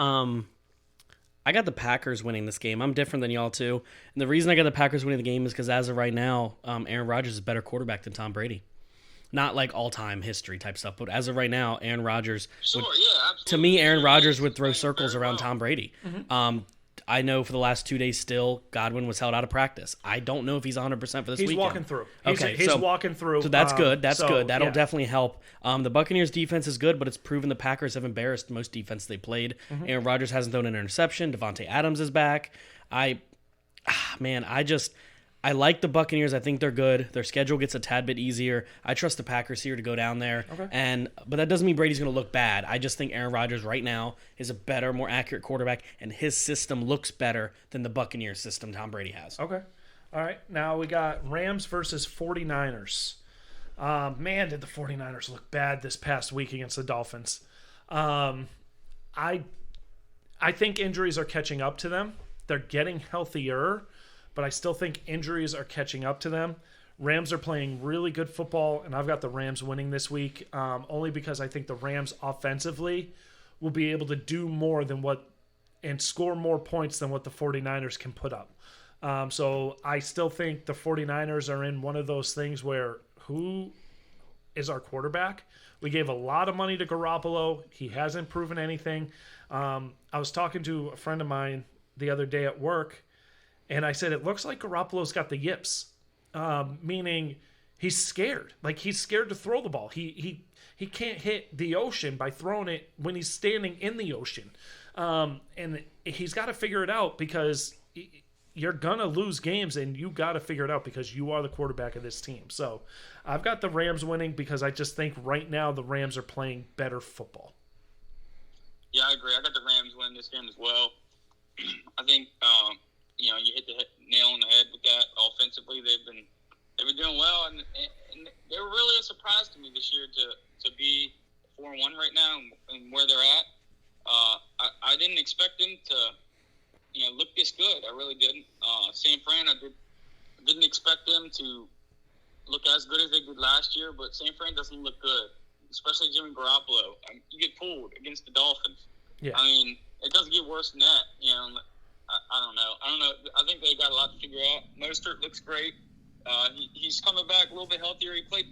Speaker 2: I got the Packers winning this game. I'm different than y'all too. And the reason I got the Packers winning the game is because as of right now, Aaron Rodgers is a better quarterback than Tom Brady. Not like all-time history type stuff, but as of right now, Aaron Rodgers. To me, Aaron Rodgers would throw circles around Tom Brady. I know for the last 2 days still, Godwin was held out of practice. I don't know if he's 100% for this weekend.
Speaker 1: He's walking through.
Speaker 2: He's
Speaker 1: walking through.
Speaker 2: So that's good. That's good. That'll definitely help. The Buccaneers' defense is good, but it's proven the Packers have embarrassed most defense they played. Aaron Rodgers hasn't thrown an interception. Devontae Adams is back. I like the Buccaneers. I think they're good. Their schedule gets a tad bit easier. I trust the Packers here to go down there.
Speaker 1: Okay.
Speaker 2: But that doesn't mean Brady's going to look bad. I just think Aaron Rodgers right now is a better, more accurate quarterback, and his system looks better than the Buccaneers system Tom Brady has.
Speaker 1: Okay. All right. Now we got Rams versus 49ers. Man, did the 49ers look bad this past week against the Dolphins. I think injuries are catching up to them. They're getting healthier, but I still think injuries are catching up to them. Rams are playing really good football, and I've got the Rams winning this week, only because I think the Rams offensively will be able to do more and score more points than what the 49ers can put up. So I still think the 49ers are in one of those things where who is our quarterback? We gave a lot of money to Garoppolo. He hasn't proven anything. I was talking to a friend of mine the other day at work, and I said, it looks like Garoppolo's got the yips, meaning he's scared. Like, he's scared to throw the ball. He can't hit the ocean by throwing it when he's standing in the ocean. And he's got to figure it out because you're going to lose games, and you got to figure it out because you are the quarterback of this team. So I've got the Rams winning because I just think right now the Rams are playing better football.
Speaker 3: Yeah, I agree. I got the Rams winning this game as well. I think you hit the nail on the head with that. Offensively, they've been doing well, and they were really a surprise to me this year to be 4-1 right now and where they're at. I didn't expect them to look this good. I really didn't. San Fran, I didn't expect them to look as good as they did last year, but San Fran doesn't look good, especially Jimmy Garoppolo. You get pulled against the Dolphins.
Speaker 1: Yeah.
Speaker 3: I mean, it doesn't get worse than that. I don't know. I think they got a lot to figure out. Mostert looks great. He's coming back a little bit healthier. He played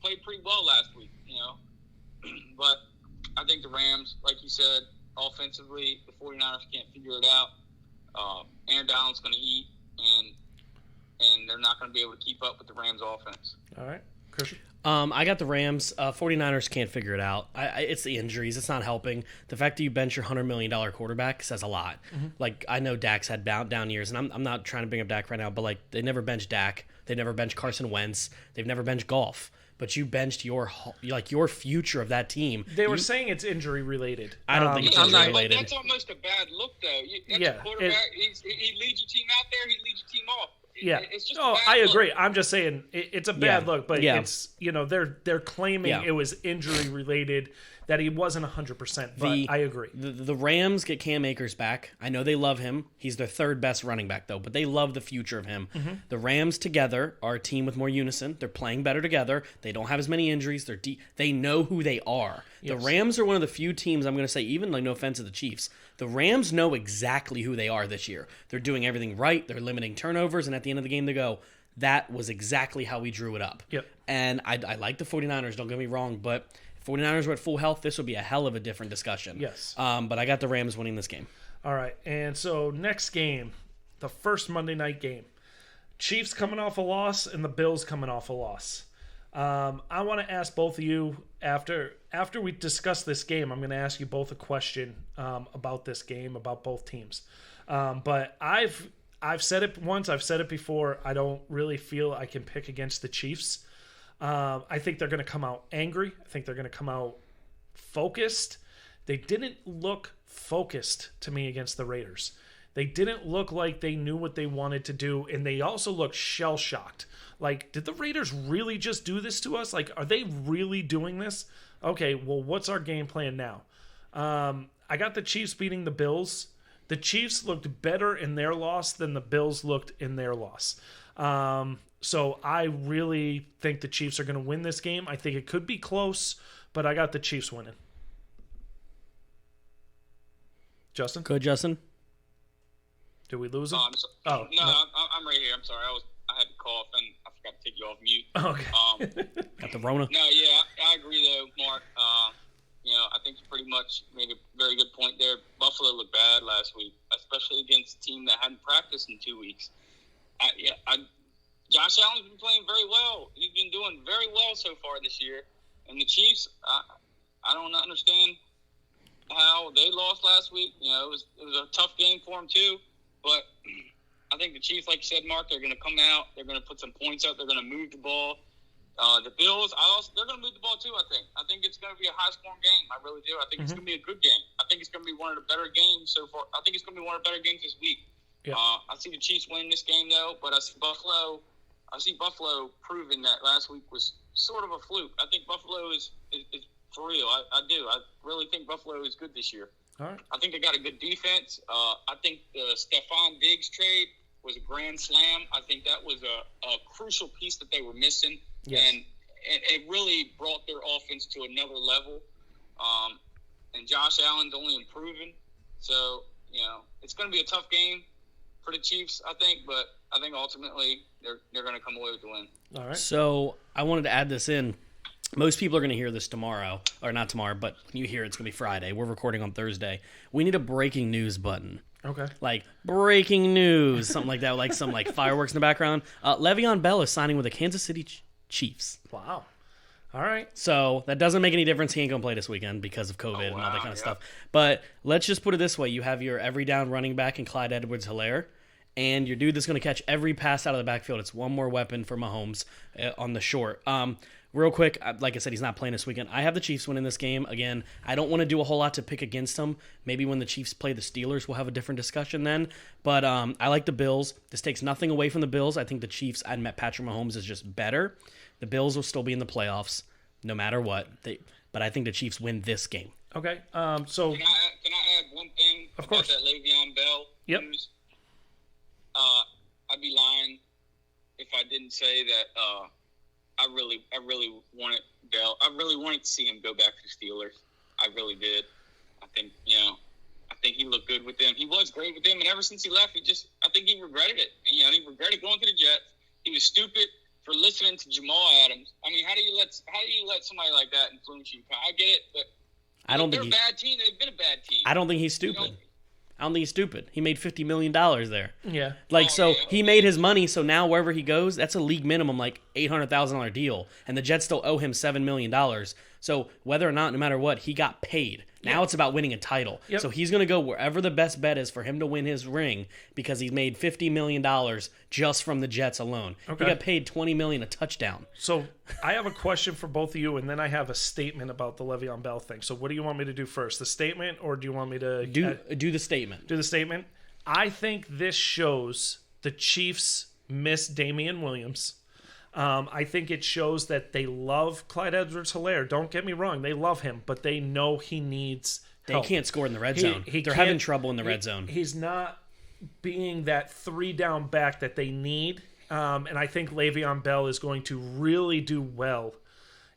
Speaker 3: pretty well last week, But I think the Rams, like you said, offensively, the 49ers can't figure it out. Aaron Donald's going to eat, and they're not going to be able to keep up with the Rams' offense.
Speaker 1: All right. Christian?
Speaker 2: I got the Rams. 49ers can't figure it out. It's the injuries. It's not helping. The fact that you bench your $100 million quarterback says a lot. Like, I know Dak's had down years, and I'm not trying to bring up Dak right now, but, like, they never benched Dak. They never benched Carson Wentz. They've never benched Goff. But you benched your future of that team.
Speaker 1: They were saying it's injury related.
Speaker 2: I don't think it's injury related.
Speaker 3: That's almost a bad look, though. That's a quarterback. He leads your team out there. He leads your team off.
Speaker 1: Yeah.
Speaker 3: It's just
Speaker 1: I agree. I'm just saying it's a bad look, but it's they're claiming it was injury related, that he wasn't 100%. But I agree.
Speaker 2: The Rams get Cam Akers back. I know they love him. He's their third best running back though, but they love the future of him. Mm-hmm. The Rams together are a team with more unison. They're playing better together. They don't have as many injuries. They know who they are. Yes. The Rams are one of the few teams, I'm going to say, even like no offense to the Chiefs, the Rams know exactly who they are this year. They're doing everything right. They're limiting turnovers, and at the end of the game, they go, that was exactly how we drew it up.
Speaker 1: Yep.
Speaker 2: And I like the 49ers, don't get me wrong, but if 49ers were at full health, this would be a hell of a different discussion.
Speaker 1: Yes.
Speaker 2: But I got the Rams winning this game.
Speaker 1: All right, and so next game, the first Monday night game. Chiefs coming off a loss and the Bills coming off a loss. I want to ask both of you, after we discuss this game, I'm going to ask you both a question about this game, about both teams. But I've said it once, I've said it before, I don't really feel I can pick against the Chiefs. I think they're going to come out angry. I think they're going to come out focused. They didn't look focused to me against the Raiders. They didn't look like they knew what they wanted to do, and they also looked shell-shocked. Like, did the Raiders really just do this to us? Like, are they really doing this? Okay, well, what's our game plan now? I got the Chiefs beating the Bills. The Chiefs looked better in their loss than the Bills looked in their loss. So I really think the Chiefs are going to win this game. I think it could be close, but I got the Chiefs winning. Justin?
Speaker 2: Go, Justin.
Speaker 1: Did we lose him?
Speaker 3: No, I'm right here. I'm sorry. I had to cough and I forgot to take you off mute.
Speaker 1: Okay.
Speaker 2: Got the Rona.
Speaker 3: No, yeah, I agree though, Mark. I think you pretty much made a very good point there. Buffalo looked bad last week, especially against a team that hadn't practiced in 2 weeks. Josh Allen's been playing very well. He's been doing very well so far this year. And the Chiefs, I don't understand how they lost last week. It was a tough game for them too. But I think the Chiefs, like you said, Mark, they're going to come out. They're going to put some points up. They're going to move the ball. The Bills, they're going to move the ball too, I think. I think it's going to be a high-scoring game. I really do. I think it's going to be a good game. I think it's going to be one of the better games so far. I think it's going to be one of the better games this week. Yeah. I see the Chiefs winning this game, though, but I see Buffalo proving that last week was sort of a fluke. I think Buffalo is for real. I do. I really think Buffalo is good this year.
Speaker 1: All right.
Speaker 3: I think they got a good defense. I think the Stephon Diggs trade was a grand slam. I think that was a crucial piece that they were missing. Yes. And it really brought their offense to another level. And Josh Allen's only improving. So, it's going to be a tough game for the Chiefs, I think. But I think ultimately they're going to come away with the win.
Speaker 1: All right.
Speaker 2: So I wanted to add this in. Most people are going to hear this tomorrow, or not tomorrow, but when you hear it, it's going to be Friday. We're recording on Thursday. We need a breaking news button.
Speaker 1: Okay.
Speaker 2: Like, breaking news, something like that, like some fireworks in the background. Le'Veon Bell is signing with the Kansas City Chiefs.
Speaker 1: Wow. All right.
Speaker 2: So that doesn't make any difference. He ain't going to play this weekend because of COVID and all that kind of stuff. But let's just put it this way. You have your every down running back in Clyde Edwards-Helaire, and your dude that's going to catch every pass out of the backfield. It's one more weapon for Mahomes on the short. Real quick, like I said, he's not playing this weekend. I have the Chiefs winning this game. Again, I don't want to do a whole lot to pick against them. Maybe when the Chiefs play the Steelers, we'll have a different discussion then. But I like the Bills. This takes nothing away from the Bills. I think the Chiefs, I met Patrick Mahomes, is just better. The Bills will still be in the playoffs no matter what. But I think the Chiefs win this game.
Speaker 1: Okay. So
Speaker 3: Can I add one thing
Speaker 1: of
Speaker 3: about
Speaker 1: course.
Speaker 3: that Le'Veon Bell news? I'd be lying if I didn't say that I really wanted Bell. I really wanted to see him go back to the Steelers. I really did. I think he looked good with them. He was great with them, and ever since he left, I think he regretted it. He regretted going to the Jets. He was stupid for listening to Jamal Adams. I mean, how do you let somebody like that influence you? I get it, but they're a bad team. They've been a bad team.
Speaker 2: I don't think he's stupid. I don't think he's stupid. He made $50 million there.
Speaker 1: Yeah.
Speaker 2: He made his money, so now wherever he goes, that's a league minimum, like $800,000 deal. And the Jets still owe him $7 million. So whether or not, no matter what, he got paid. Now it's about winning a title.
Speaker 1: Yep.
Speaker 2: So he's going to go wherever the best bet is for him to win his ring because he's made $50 million just from the Jets alone.
Speaker 1: Okay.
Speaker 2: He got paid $20 million a touchdown.
Speaker 1: So I have a question for both of you, and then I have a statement about the Le'Veon Bell thing. So what do you want me to do first, the statement, or do you want me to...
Speaker 2: Do the statement.
Speaker 1: Do the statement. I think this shows the Chiefs miss Damian Williams. I think it shows that they love Clyde Edwards-Helaire. Don't get me wrong. They love him, but they know he needs help.
Speaker 2: They can't score in the red zone. They're having trouble in the red zone.
Speaker 1: He's not being that 3-down back that they need. And I think Le'Veon Bell is going to really do well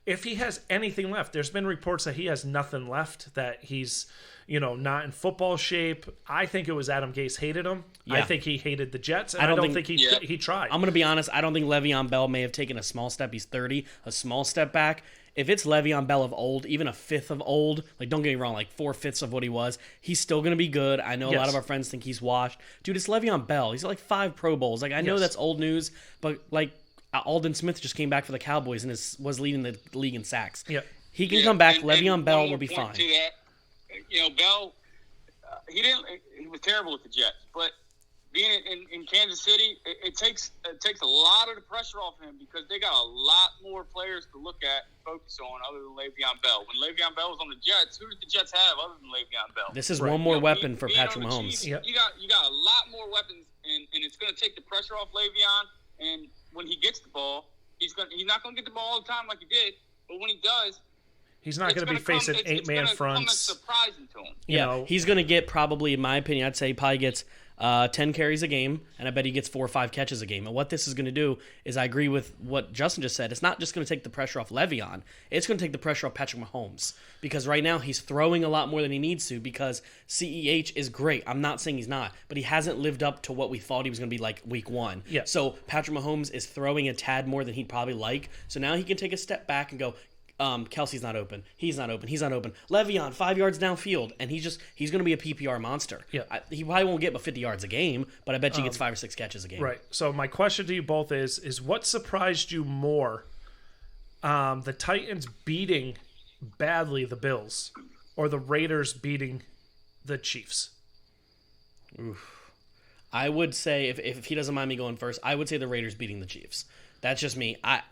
Speaker 1: if he has anything left. There's been reports that he has nothing left, that he's, not in football shape. I think it was Adam Gase hated him. Yeah. I think he hated the Jets, and I don't think he tried.
Speaker 2: I'm going to be honest. I don't think Le'Veon Bell may have taken a small step. He's 30, a small step back. If it's Le'Veon Bell of old, even a fifth of old, don't get me wrong, 4/5 of what he was, he's still going to be good. I know a lot of our friends think he's washed. Dude, it's Le'Veon Bell. He's at 5 Pro Bowls. I know that's old news, but Aldon Smith just came back for the Cowboys and was leading the league in sacks.
Speaker 1: Yeah.
Speaker 2: He can come back. Le'Veon Bell will be fine.
Speaker 3: Bell, he was terrible with the Jets, but being in Kansas City, it takes a lot of the pressure off him because they got a lot more players to look at and focus on other than Le'Veon Bell. When Le'Veon Bell was on the Jets, who did the Jets have other than Le'Veon Bell?
Speaker 2: This is one more weapon for Patrick Mahomes.
Speaker 3: You got a lot more weapons, and it's going to take the pressure off Le'Veon. And when he gets the ball, he's not going to get the ball all the time like he did, but when he does,
Speaker 1: he's not going to be facing 8-man fronts.
Speaker 3: It's surprising to him.
Speaker 2: Yeah, he's going to get probably, in my opinion, I'd say he probably gets 10 carries a game, and I bet he gets 4 or 5 catches a game. And what this is going to do is, I agree with what Justin just said. It's not just going to take the pressure off Le'Veon. It's going to take the pressure off Patrick Mahomes, because right now he's throwing a lot more than he needs to, because CEH is great. I'm not saying he's not, but he hasn't lived up to what we thought he was going to be week 1.
Speaker 1: Yeah.
Speaker 2: So Patrick Mahomes is throwing a tad more than he'd probably like. So now he can take a step back and go, Kelsey's not open. He's not open. Le'Veon, 5 yards downfield, and he's going to be a PPR monster.
Speaker 1: Yeah.
Speaker 2: He probably won't get but 50 yards a game, but I bet you he gets 5 or 6 catches a game.
Speaker 1: Right. So my question to you both is what surprised you more? The Titans beating badly the Bills, or the Raiders beating the Chiefs?
Speaker 2: Oof. I would say, if he doesn't mind me going first, I would say the Raiders beating the Chiefs. That's just me. I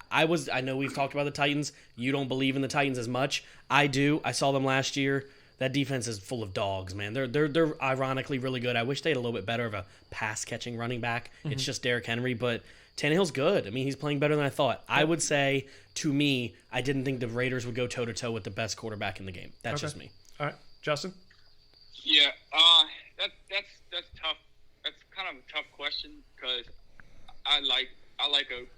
Speaker 2: know we've talked about the Titans. You don't believe in the Titans as much. I do. I saw them last year. That defense is full of dogs, man. They're ironically really good. I wish they had a little bit better of a pass-catching running back. Mm-hmm. It's just Derrick Henry, but Tannehill's good. I mean, he's playing better than I thought. I would say, to me, I didn't think the Raiders would go toe-to-toe with the best quarterback in the game. That's just me.
Speaker 1: All right. Justin?
Speaker 3: Yeah, that's tough. That's kind of a tough question because I like Oakland.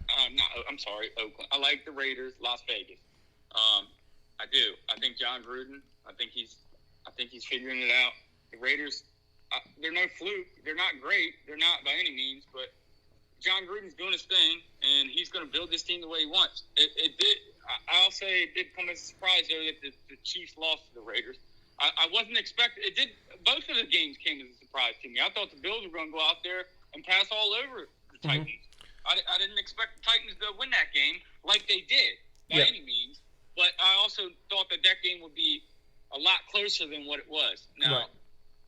Speaker 3: I like the Raiders, Las Vegas. I do. I think John Gruden. I think he's figuring it out. The Raiders, they're no fluke. They're not great. They're not by any means, but John Gruden's doing his thing, and he's going to build this team the way he wants. I'll say it did come as a surprise though that the Chiefs lost to the Raiders. I wasn't expecting it. Did both of the games came as a surprise to me. I thought the Bills were going to go out there and pass all over the Titans. I didn't expect the Titans to win that game like they did by any means, but I also thought that game would be a lot closer than what it was. Now,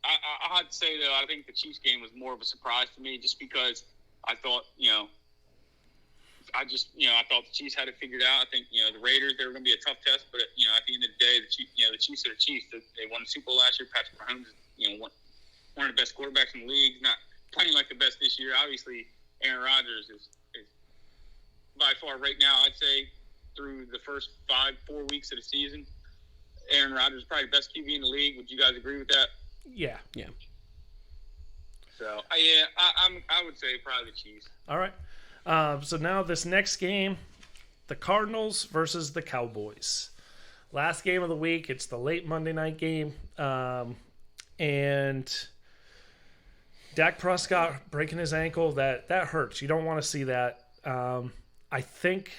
Speaker 3: I have to say though, I think the Chiefs game was more of a surprise to me, just because I thought, I thought the Chiefs had it figured out. I think, the Raiders, they were going to be a tough test, but at the end of the day, the Chiefs are the Chiefs. They won the Super Bowl last year. Patrick Mahomes, one of the best quarterbacks in the league. Not playing like the best this year. Obviously, Aaron Rodgers is by far right now, I'd say, through the first 4 weeks of the season, Aaron Rodgers is probably the best QB in the league. Would you guys agree with that?
Speaker 1: Yeah.
Speaker 3: So, I would say probably the Chiefs.
Speaker 1: All right. So now this next game, the Cardinals versus the Cowboys. Last game of the week. It's the late Monday night game. And Dak Prescott breaking his ankle, that hurts. You don't want to see that. I think,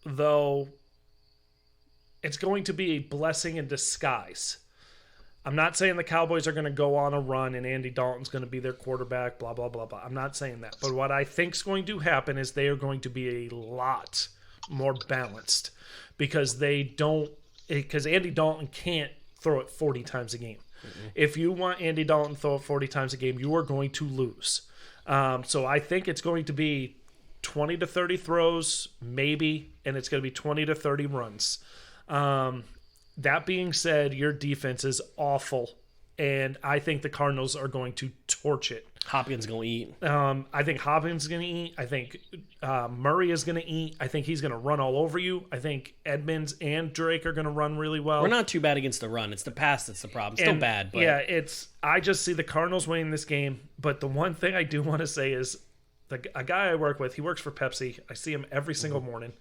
Speaker 1: though, it's going to be a blessing in disguise. I'm not saying the Cowboys are going to go on a run and Andy Dalton's going to be their quarterback, blah, blah, blah, blah. I'm not saying that. But what I think is going to happen is they are going to be a lot more balanced because Andy Dalton can't throw it 40 times a game. Mm-hmm. If you want Andy Dalton to throw it 40 times a game, you are going to lose. So I think it's going to be 20 to 30 throws, maybe, and it's going to be 20 to 30 runs. That being said, your defense is awful, and I think the Cardinals are going to torch it.
Speaker 2: Hopkins going to eat.
Speaker 1: I think Hopkins is going to eat. I think Murray is going to eat. I think he's going to run all over you. I think Edmonds and Drake are going to run really well.
Speaker 2: We're not too bad against the run. It's the pass that's the problem. Still bad, but
Speaker 1: yeah, I just see the Cardinals winning this game. But the one thing I do want to say is a guy I work with, he works for Pepsi. I see him every single morning,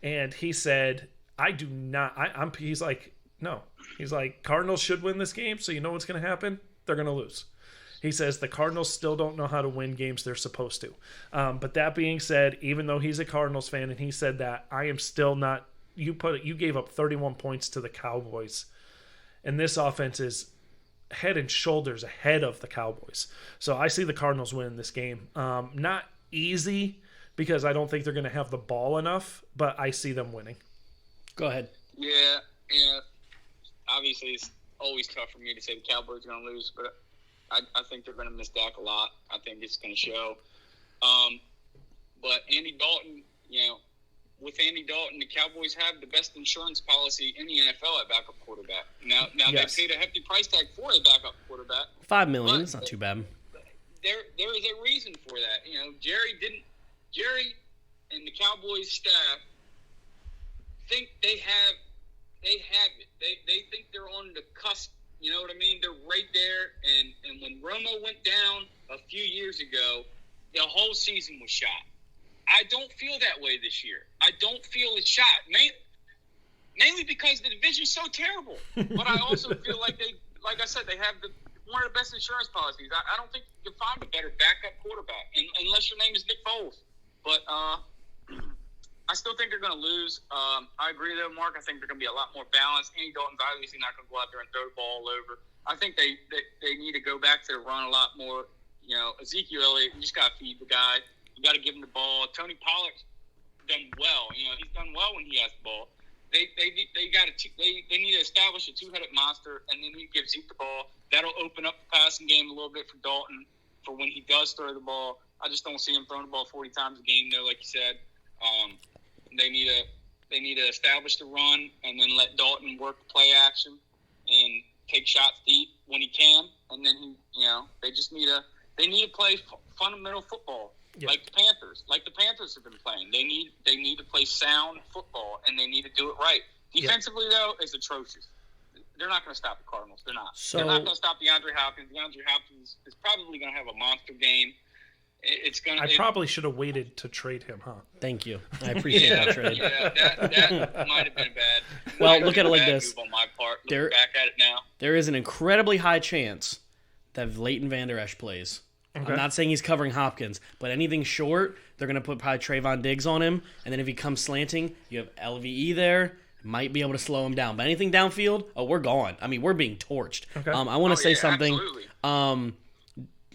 Speaker 1: and he said, "I do not." He's like, no. He's like, Cardinals should win this game. So you know what's going to happen? They're going to lose. He says the Cardinals still don't know how to win games they're supposed to. But that being said, even though he's a Cardinals fan and he said that, I am still not. You gave up 31 points to the Cowboys, and this offense is head and shoulders ahead of the Cowboys. So I see the Cardinals winning this game. Not easy because I don't think they're going to have the ball enough, but I see them winning.
Speaker 2: Go ahead.
Speaker 3: Yeah. Obviously, it's always tough for me to say the Cowboys are going to lose, but I think they're going to miss Dak a lot. I think it's going to show. But Andy Dalton, with Andy Dalton, the Cowboys have the best insurance policy in the NFL at backup quarterback. Now
Speaker 1: yes.
Speaker 3: They paid a hefty price tag for a backup quarterback.
Speaker 2: $5 million. It's not too bad.
Speaker 3: There is a reason for that. Jerry and the Cowboys staff think they have it. They think they're on the cusp. You know what I mean? They're right there. And when Romo went down a few years ago, the whole season was shot. I don't feel that way this year. I don't feel it's shot. Mainly because the division's so terrible. But I also feel like like I said, they have one of the best insurance policies. I don't think you can find a better backup quarterback, unless your name is Nick Foles. But I still think they're going to lose. I agree though, Mark. I think they're going to be a lot more balanced. Andy Dalton's obviously not going to go out there and throw the ball all over. I think they need to go back to the run a lot more. Ezekiel Elliott, you just got to feed the guy. You got to give him the ball. Tony Pollard's done well. He's done well when he has the ball. They need to establish a two-headed monster, and then you give Zeke the ball. That'll open up the passing game a little bit for Dalton for when he does throw the ball. I just don't see him throwing the ball 40 times a game, though, like you said. They need to establish the run and then let Dalton work the play action and take shots deep when he can. And then they just need to play fundamental football. Yep. Like the Panthers have been playing. They need to play sound football, and they need to do it right. Defensively, though, it's atrocious. They're not going to stop the Cardinals. They're not. They're not going to stop DeAndre Hopkins. DeAndre Hopkins is probably going to have a monster game.
Speaker 1: I probably should have waited to trade him, huh?
Speaker 2: Thank you. I appreciate that trade.
Speaker 3: Yeah, that might have been bad.
Speaker 2: Well, look at it like this.
Speaker 3: Move on my part. Looking back at it now,
Speaker 2: there is an incredibly high chance that Leighton Vander Esch plays. Okay. I'm not saying he's covering Hopkins, but anything short, they're going to put probably Trayvon Diggs on him, and then if he comes slanting, you have LVE there. Might be able to slow him down. But anything downfield, we're gone. I mean, we're being torched. Okay. I want to say something. Absolutely.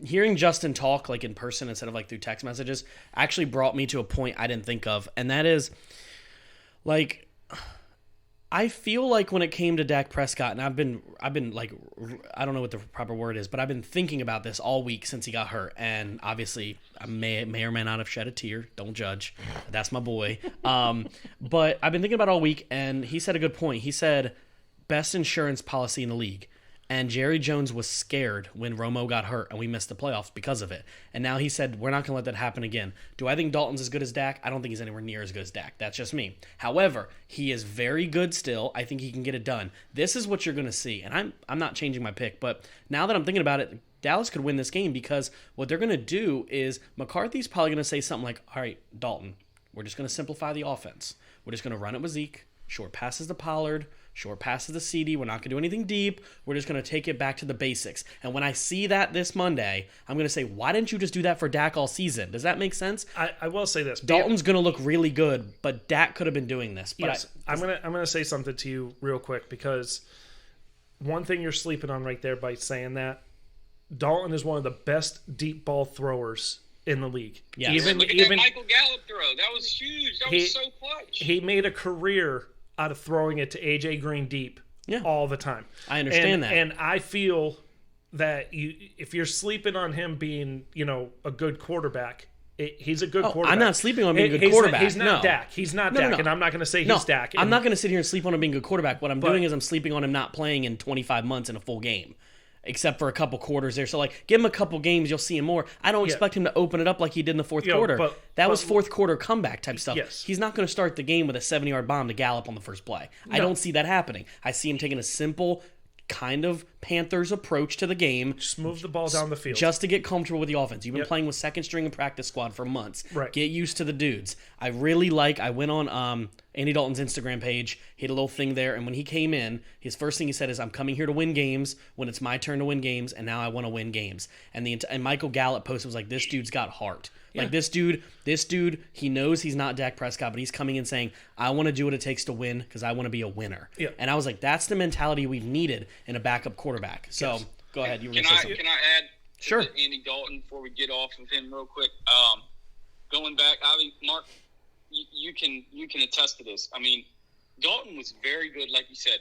Speaker 2: Hearing Justin talk like in person instead of like through text messages actually brought me to a point I didn't think of, and that is like I feel like when it came to Dak Prescott, and I've been like, I don't know what the proper word is, but I've been thinking about this all week since he got hurt, and obviously I may or may not have shed a tear. Don't judge. That's my boy. But I've been thinking about it all week, and he said a good point. He said best insurance policy in the league. And Jerry Jones was scared when Romo got hurt and we missed the playoffs because of it. And now he said, we're not going to let that happen again. Do I think Dalton's as good as Dak? I don't think he's anywhere near as good as Dak. That's just me. However, he is very good still. I think he can get it done. This is what you're going to see. And I'm not changing my pick, but now that I'm thinking about it, Dallas could win this game because what they're going to do is McCarthy's probably going to say something like, all right, Dalton, we're just going to simplify the offense. We're just going to run it with Zeke, short passes to Pollard, short passes to CD. We're not going to do anything deep. We're just going to take it back to the basics. And when I see that this Monday, I'm going to say, why didn't you just do that for Dak all season? Does that make sense?
Speaker 1: I will say this.
Speaker 2: Dalton's going to look really good, but Dak could have been doing this. But
Speaker 1: yes, I'm going to say something to you real quick because one thing you're sleeping on right there by saying that, Dalton is one of the best deep ball throwers in the league.
Speaker 2: Yes.
Speaker 3: Look at that Michael Gallup throw. That was huge. That was so clutch.
Speaker 1: He made a career out of throwing it to AJ Green deep all the time.
Speaker 2: I understand that.
Speaker 1: And I feel that if you're sleeping on him being, a good quarterback, he's a good quarterback.
Speaker 2: I'm not sleeping on being a good quarterback.
Speaker 1: He's not Dak. He's not Dak, and I'm not going to say he's Dak.
Speaker 2: I'm not going to sit here and sleep on him being a good quarterback. What I'm doing is I'm sleeping on him not playing in 25 months in a full game. except for a couple quarters there. So, like, give him a couple games, you'll see him more. I don't expect him to open it up like he did in the fourth quarter. That was fourth quarter comeback type stuff.
Speaker 1: Yes.
Speaker 2: He's not going to start the game with a 70-yard bomb to Gallup on the first play. No. I don't see that happening. I see him taking a simple kind of Panthers approach to the game.
Speaker 1: Just move the ball down the field.
Speaker 2: Just to get comfortable with the offense. You've been playing with second string and practice squad for months.
Speaker 1: Right.
Speaker 2: Get used to the dudes. I went on Andy Dalton's Instagram page. He had a little thing there, and when he came in, his first thing he said is, I'm coming here to win games when it's my turn to win games, and now I want to win games. And Michael Gallup posted was like, this dude's got heart. Yeah. Like, this dude, he knows he's not Dak Prescott, but he's coming in saying, I want to do what it takes to win because I want to be a winner.
Speaker 1: Yeah.
Speaker 2: And I was like, that's the mentality we've needed in a backup quarterback. So, Go ahead.
Speaker 3: Can I add
Speaker 2: sure.
Speaker 3: to Andy Dalton before we get off of him real quick? Going back, Mark, you can attest to this. I mean, Dalton was very good, like you said.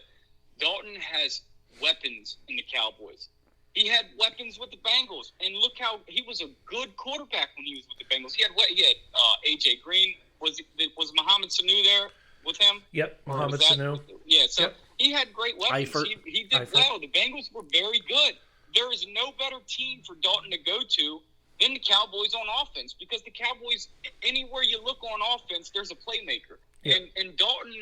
Speaker 3: Dalton has weapons in the Cowboys. He had weapons with the Bengals, and look how he was a good quarterback when he was with the Bengals. He had A.J. Green. Was Mohamed Sanu there with him?
Speaker 1: Yep, Mohamed Sanu.
Speaker 3: Yeah, so he had great weapons. He did well. The Bengals were very good. There is no better team for Dalton to go to than the Cowboys on offense, because the Cowboys, anywhere you look on offense, there's a playmaker. Yeah. And Dalton,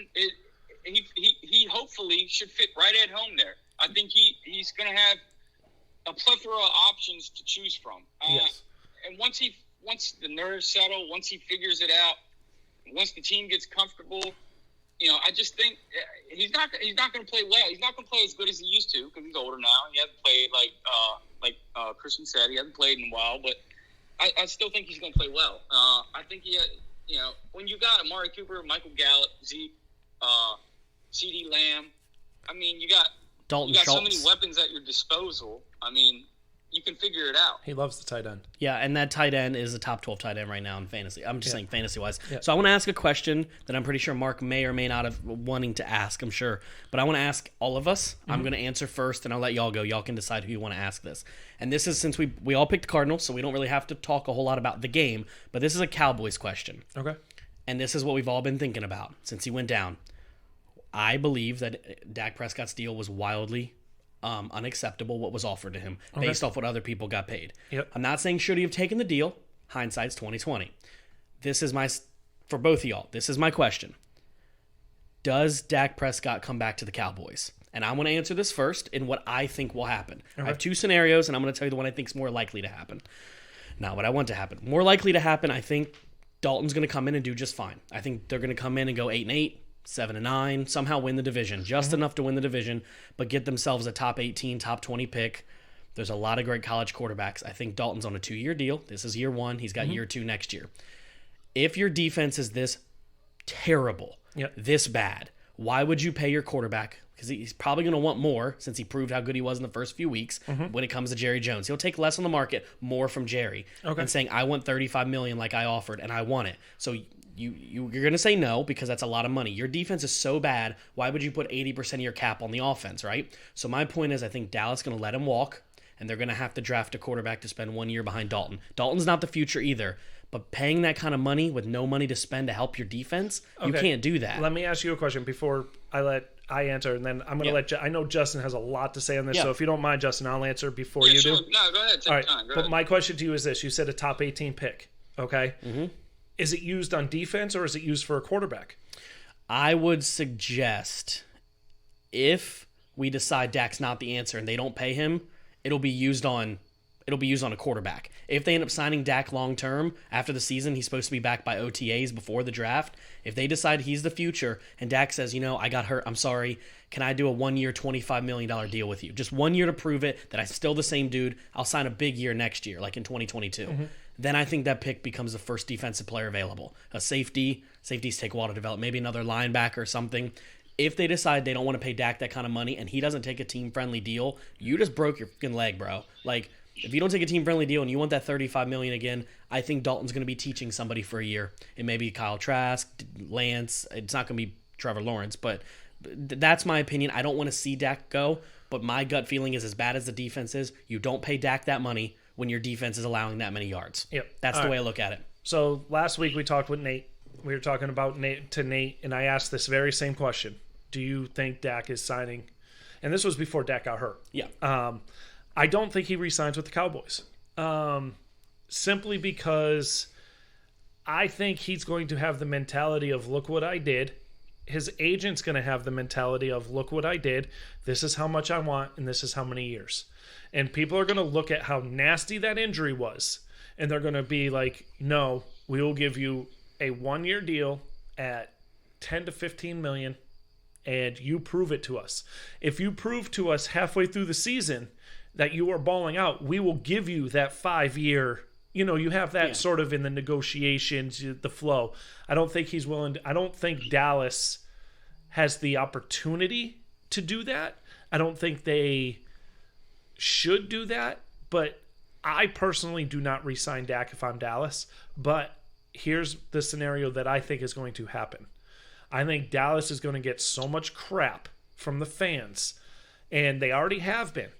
Speaker 3: he hopefully should fit right at home there. I think he's going to have a plethora of options to choose from.
Speaker 1: Yes.
Speaker 3: And once the nerves settle, once he figures it out, once the team gets comfortable, I just think he's not going to play well. He's not going to play as good as he used to because he's older now. He hasn't played like Christian said. He hasn't played in a while, but I still think he's going to play well. I think when you got Amari Cooper, Michael Gallup, Zeke, CeeDee Lamb, I mean, you got
Speaker 2: Dalton
Speaker 3: Schultz.
Speaker 2: So
Speaker 3: many weapons at your disposal. I mean, you can figure it out.
Speaker 1: He loves the tight end.
Speaker 2: Yeah, and that tight end is a top 12 tight end right now in fantasy. I'm just saying fantasy-wise.
Speaker 1: Yeah.
Speaker 2: So I want to ask a question that I'm pretty sure Mark may or may not have wanting to ask, I'm sure. But I want to ask all of us. Mm-hmm. I'm going to answer first, and I'll let y'all go. Y'all can decide who you want to ask this. And this is since we all picked Cardinals, so we don't really have to talk a whole lot about the game. But this is a Cowboys question.
Speaker 1: Okay.
Speaker 2: And this is what we've all been thinking about since he went down. I believe that Dak Prescott's deal was wildly unacceptable what was offered to him based off what other people got paid.
Speaker 1: Yep.
Speaker 2: I'm not saying should he have taken the deal. Hindsight's 2020. This is for both of y'all. This is my question. Does Dak Prescott come back to the Cowboys? And I'm going to answer this first in what I think will happen. Okay. I have two scenarios, and I'm going to tell you the one I think is more likely to happen. Not what I want to happen. More likely to happen, I think Dalton's going to come in and do just fine. I think they're going to come in and go 8-8. 7-9, somehow win the division, just enough to win the division, but get themselves a top 18, top 20 pick. There's a lot of great college quarterbacks. I think Dalton's on a 2-year deal. This is year 1. He's got year 2 next year. If your defense is this terrible, this bad, why would you pay your quarterback? Because he's probably going to want more since he proved how good he was in the first few weeks when it comes to Jerry Jones. He'll take less on the market, more from Jerry, and saying, I want $35 million like I offered, and I want it. So you're going to say no because that's a lot of money. Your defense is so bad, why would you put 80% of your cap on the offense, right? So my point is I think Dallas is going to let him walk, and they're going to have to draft a quarterback to spend 1 year behind Dalton. Dalton's not the future either, but paying that kind of money with no money to spend to help your defense, you can't do that.
Speaker 1: Let me ask you a question before I answer, and then I'm going to let I know Justin has a lot to say on this, so if you don't mind, Justin, I'll answer before you do.
Speaker 3: No, go ahead. Take your time. Go ahead.
Speaker 1: My question to you is this. You said a top 18 pick, okay? Mm-hmm. Is it used on defense or is it used for a quarterback?
Speaker 2: I would suggest if we decide Dak's not the answer and they don't pay him, it'll be used on a quarterback. If they end up signing Dak long term after the season, he's supposed to be back by OTAs before the draft. If they decide he's the future and Dak says, I got hurt, I'm sorry, can I do a 1 year, $25 million deal with you? Just 1 year to prove it that I'm still the same dude. I'll sign a big year next year, like in 2022. Mm-hmm. Then I think that pick becomes the first defensive player available. A safeties take a while to develop, maybe another linebacker or something. If they decide they don't want to pay Dak that kind of money and he doesn't take a team-friendly deal, you just broke your fucking leg, bro. Like, if you don't take a team-friendly deal and you want that $35 million again, I think Dalton's going to be teaching somebody for a year. It may be Kyle Trask, Lance. It's not going to be Trevor Lawrence, but that's my opinion. I don't want to see Dak go, but my gut feeling is as bad as the defense is, you don't pay Dak that money when your defense is allowing that many yards.
Speaker 1: Yep.
Speaker 2: That's the way I look at it.
Speaker 1: So last week we talked with Nate. We were talking about Nate, and I asked this very same question. Do you think Dak is signing? And this was before Dak got hurt.
Speaker 2: Yeah.
Speaker 1: I don't think he re-signs with the Cowboys. Simply because I think he's going to have the mentality of, look what I did. His agent's going to have the mentality of, look what I did. This is how much I want, and this is how many years. And people are going to look at how nasty that injury was, and they're going to be like, no, we will give you a 1-year deal at 10 to 15 million, and you prove it to us. If you prove to us halfway through the season that you are balling out, we will give you that 5-year. You have that sort of in the negotiations, the flow. I don't think he's willing to, I don't think Dallas has the opportunity to do that. I don't think they should do that, but I personally do not re-sign Dak if I'm Dallas. But here's the scenario that I think is going to happen. I think Dallas is going to get so much crap from the fans, and they already have been.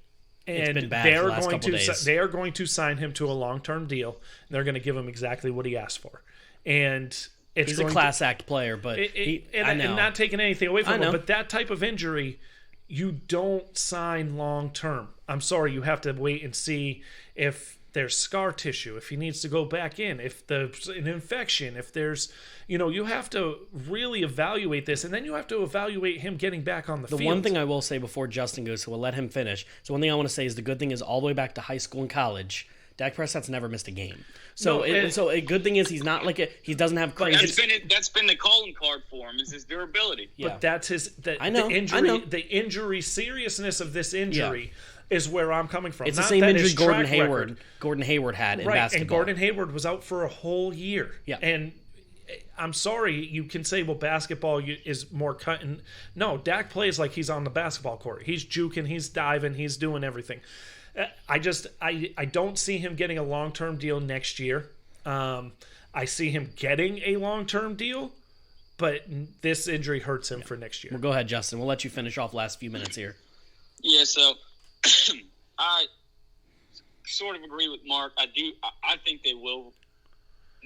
Speaker 1: And
Speaker 2: it's been bad for the last couple days.
Speaker 1: They are going to sign him to a long-term deal. And they're going to give him exactly what he asked for. And
Speaker 2: he's a class act player, but
Speaker 1: and not taking anything away from him. But that type of injury, you don't sign long-term. I'm sorry, you have to wait and see if there's scar tissue, if he needs to go back in, if there's an infection, if there's, you have to really evaluate this, and then you have to evaluate him getting back on the field.
Speaker 2: The one thing I will say before Justin goes, so we'll let him finish. So one thing I want to say is the good thing is all the way back to high school and college, Dak Prescott's never missed a game. So so a good thing is he's not he doesn't have crazy.
Speaker 3: That's been the calling card for him, is his durability.
Speaker 1: Yeah. But that's the
Speaker 2: injury.
Speaker 1: The injury seriousness of this injury is where I'm coming from.
Speaker 2: It's the same injury Gordon Hayward had in basketball.
Speaker 1: And Gordon Hayward was out for a whole year.
Speaker 2: Yeah.
Speaker 1: And I'm sorry, you can say, well, basketball is more cutting. No, Dak plays like he's on the basketball court. He's juking, he's diving, he's doing everything. I don't see him getting a long-term deal next year. I see him getting a long-term deal, but this injury hurts him for next year.
Speaker 2: Well, go ahead, Justin. We'll let you finish off last few minutes here.
Speaker 3: Yeah, so I sort of agree with Mark. I think they will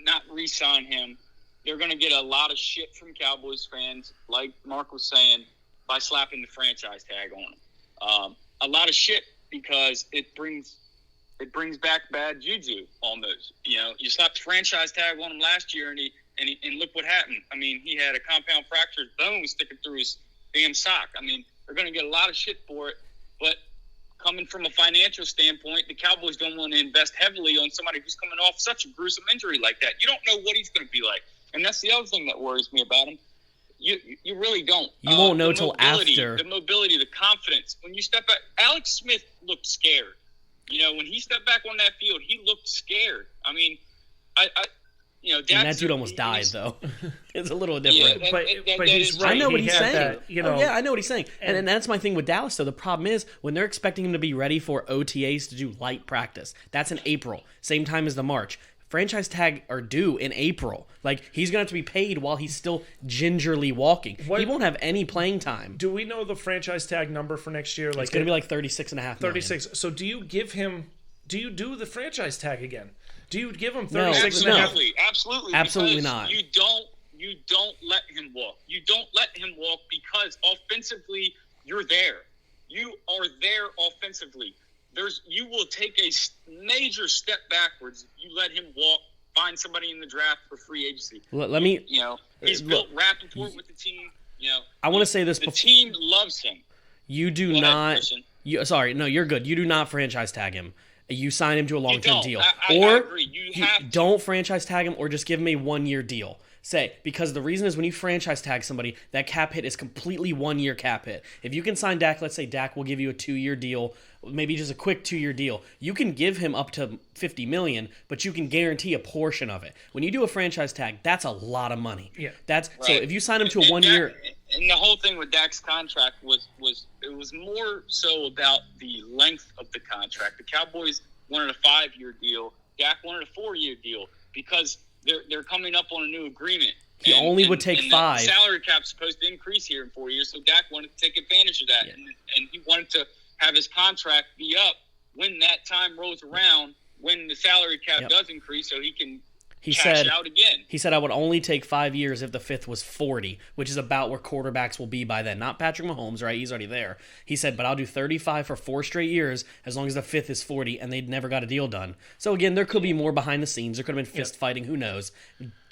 Speaker 3: not re-sign him. They're going to get a lot of shit from Cowboys fans, like Mark was saying, by slapping the franchise tag on him. A lot of shit because it brings back bad juju almost. You slapped the franchise tag on him last year, and look what happened. I mean, he had a compound fractured bone sticking through his damn sock. I mean, they're going to get a lot of shit for it, but coming from a financial standpoint, the Cowboys don't want to invest heavily on somebody who's coming off such a gruesome injury like that. You don't know what he's going to be like. And that's the other thing that worries me about him. You really don't.
Speaker 2: You won't know till after.
Speaker 3: The mobility, the confidence. When you step back, Alex Smith looked scared. When he stepped back on that field, he looked scared. I mean,
Speaker 2: and that dude almost died, though. It's a little different.
Speaker 3: Yeah,
Speaker 1: but he's right.
Speaker 2: I know what he's saying. I know what he's saying. And that's my thing with Dallas, though. The problem is when they're expecting him to be ready for OTAs to do light practice. That's in April, same time as the March. Franchise tag are due in April. Like, he's going to have to be paid while he's still gingerly walking. He won't have any playing time.
Speaker 1: Do we know the franchise tag number for next year?
Speaker 2: It's going to be like 36.5 million.
Speaker 1: 36. So do you do the franchise tag again? Do you give him 36.5?
Speaker 3: Absolutely.
Speaker 2: Absolutely not.
Speaker 3: You don't let him walk. You don't let him walk because offensively, you're there. You are there offensively. You will take a major step backwards if you let him walk, find somebody in the draft for free agency.
Speaker 2: Let me.
Speaker 3: He's built rapport with the team.
Speaker 2: I want to say this.
Speaker 3: The team loves him.
Speaker 2: You do not. You're good. You do not franchise tag him. You sign him to a long-term deal,
Speaker 3: I agree.
Speaker 2: Don't franchise tag him, or just give him a 1-year deal. Because the reason is when you franchise tag somebody, that cap hit is completely 1-year cap hit. If you can sign Dak, let's say Dak will give you a 2-year deal, maybe just a quick 2-year deal. You can give him up to $50 million, but you can guarantee a portion of it. When you do a franchise tag, that's a lot of money.
Speaker 1: Yeah,
Speaker 2: So if you sign him to a 1-year,
Speaker 3: and the whole thing with Dak's contract was more so about the length of the contract. The Cowboys wanted a 5-year deal. Dak wanted a 4-year deal because they're coming up on a new agreement.
Speaker 2: He only would take 5.
Speaker 3: The salary cap's supposed to increase here in 4 years, so Dak wanted to take advantage of that, and he wanted to have his contract be up when that time rolls around, when the salary cap does increase, so he can
Speaker 2: He
Speaker 3: cash
Speaker 2: said,
Speaker 3: out again.
Speaker 2: He said, I would only take 5 years if the fifth was 40, which is about where quarterbacks will be by then. Not Patrick Mahomes, right? He's already there. He said, but I'll do 35 for 4 straight years as long as the fifth is 40, and they'd never got a deal done. So again, there could be more behind the scenes. There could have been fist fighting. Who knows?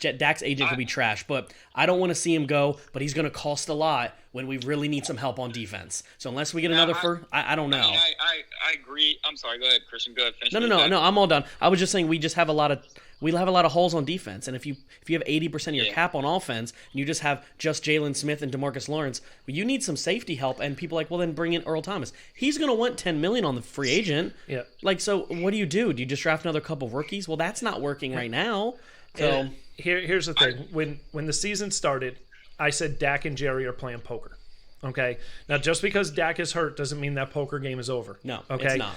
Speaker 2: Dak's agent could be trash, but I don't want to see him go, but he's going to cost a lot when we really need some help on defense. So unless we get another I don't know.
Speaker 3: I agree. I'm sorry. Go ahead, Christian. Go ahead. Finish.
Speaker 2: No. I'm all done. I was just saying we have a lot of holes on defense, and if you have 80% of your cap on offense, and you just have Jalen Smith and DeMarcus Lawrence, well, you need some safety help. And people are like, well, then bring in Earl Thomas. He's going to want $10 million on the free agent.
Speaker 1: Yeah.
Speaker 2: Like, so what do? Do you just draft another couple of rookies? Well, that's not working right now. So
Speaker 1: here's the thing: when the season started, I said Dak and Jerry are playing poker. Okay. Now, just because Dak is hurt doesn't mean that poker game is over.
Speaker 2: No,
Speaker 1: okay?
Speaker 2: It's not.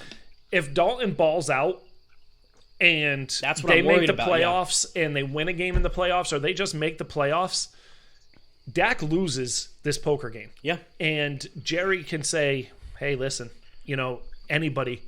Speaker 1: If Dalton balls out and
Speaker 2: that's what
Speaker 1: they
Speaker 2: I'm
Speaker 1: make
Speaker 2: worried
Speaker 1: the
Speaker 2: about,
Speaker 1: playoffs and they win a game in the playoffs, or they just make the playoffs, Dak loses this poker game.
Speaker 2: Yeah.
Speaker 1: And Jerry can say, hey, listen, anybody.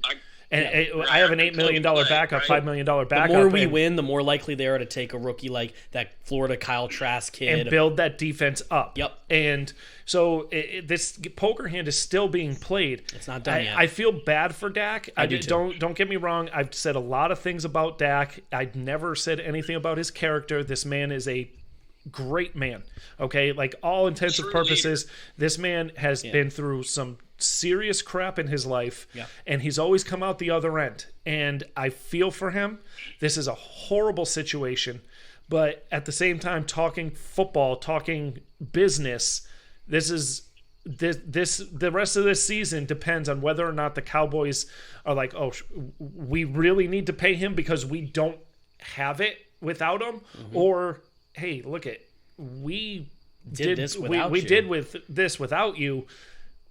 Speaker 1: I have an $8 million backup, $5 million backup.
Speaker 2: The more we win, the more likely they are to take a rookie like that Florida Kyle Trask kid.
Speaker 1: And build that defense up.
Speaker 2: Yep.
Speaker 1: And so this poker hand is still being played.
Speaker 2: It's not done yet.
Speaker 1: I feel bad for Dak.
Speaker 2: I do too.
Speaker 1: Don't get me wrong. I've said a lot of things about Dak. I've never said anything about his character. This man is a great man. Okay? Like, all intents and purposes, this man has been through some serious crap in his life, and he's always come out the other end. And I feel for him. This is a horrible situation, but at the same time, talking football, talking business, the rest of this season depends on whether or not the Cowboys are like, oh, we really need to pay him because we don't have it without him, or hey, look it, we did this without you.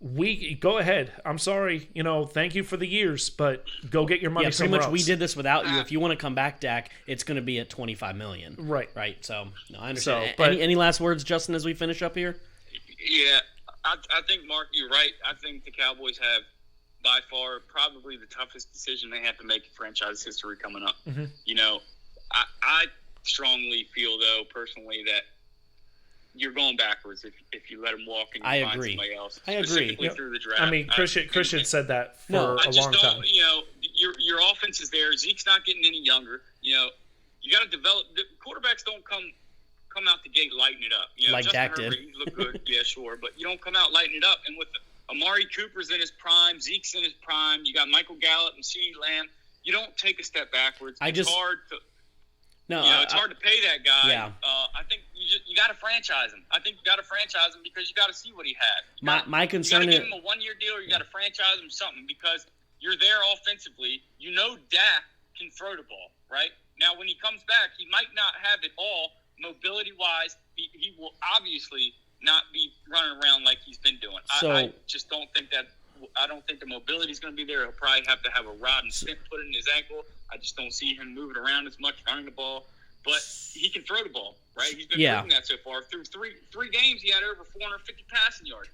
Speaker 1: We go ahead. I'm sorry. Thank you for the years, but go get your money somewhere else.
Speaker 2: Pretty much we did this without you. If you want to come back, Dak, it's going to be at $25 million.
Speaker 1: Right.
Speaker 2: So, no, I understand.
Speaker 1: So, but,
Speaker 2: any last words, Justin, as we finish up here?
Speaker 3: Yeah, I think, Mark, you're right. I think the Cowboys have, by far, probably the toughest decision they have to make in franchise history coming up.
Speaker 1: Mm-hmm.
Speaker 3: I strongly feel, though, personally, that you're going backwards if you let him walk and you find somebody else.
Speaker 2: I agree.
Speaker 3: Through the draft.
Speaker 1: I mean, Christian said that for a long time.
Speaker 3: Your offense is there. Zeke's not getting any younger. You got to develop. The quarterbacks don't come out the gate lighting it up.
Speaker 2: Like
Speaker 3: Justin
Speaker 2: Dak
Speaker 3: Herbert,
Speaker 2: did.
Speaker 3: He looked good, yeah, sure, but you don't come out lighting it up. And with Amari Cooper's in his prime, Zeke's in his prime. You got Michael Gallup and CeeDee Lamb. You don't take a step backwards. It's hard to. It's hard to pay that guy.
Speaker 2: Yeah.
Speaker 3: I think you got to franchise him. I think you got to franchise him because you got to see what he had.
Speaker 2: My concern is
Speaker 3: you got to give him a 1-year deal, or you got to franchise him something because you're there offensively. Dak can throw the ball, right? Now, when he comes back, he might not have it all mobility-wise. He will obviously not be running around like he's been doing. I just don't think that. I don't think the mobility is going to be there. He'll probably have to have a rod and stent put in his ankle. I just don't see him moving around as much, running the ball. But he can throw the ball, right? He's been proving that so far. Through three games, he had over 450 passing yards.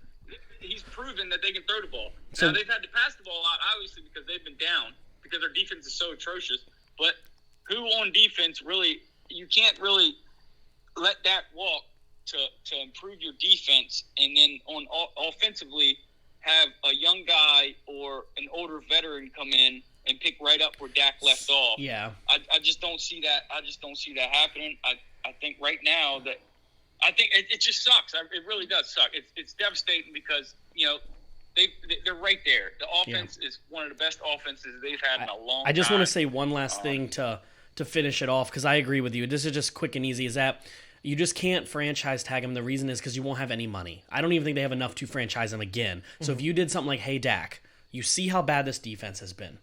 Speaker 3: He's proven that they can throw the ball. Now, they've had to pass the ball out, obviously, because they've been down, because their defense is so atrocious. But who on defense really – you can't really let that walk to improve your defense, and then offensively – have a young guy or an older veteran come in and pick right up where Dak left off.
Speaker 2: Yeah.
Speaker 3: I just don't see that. I just don't see that happening. I think right now that I think it just sucks. It really does suck. It's devastating because they're right there. The offense is one of the best offenses they've had in a long time.
Speaker 2: I just want to say one last thing to finish it off because I agree with you. This is just quick and easy. Is that you just can't franchise tag him. The reason is because you won't have any money. I don't even think they have enough to franchise him again. So if you did something like, hey, Dak, you see how bad this defense has been.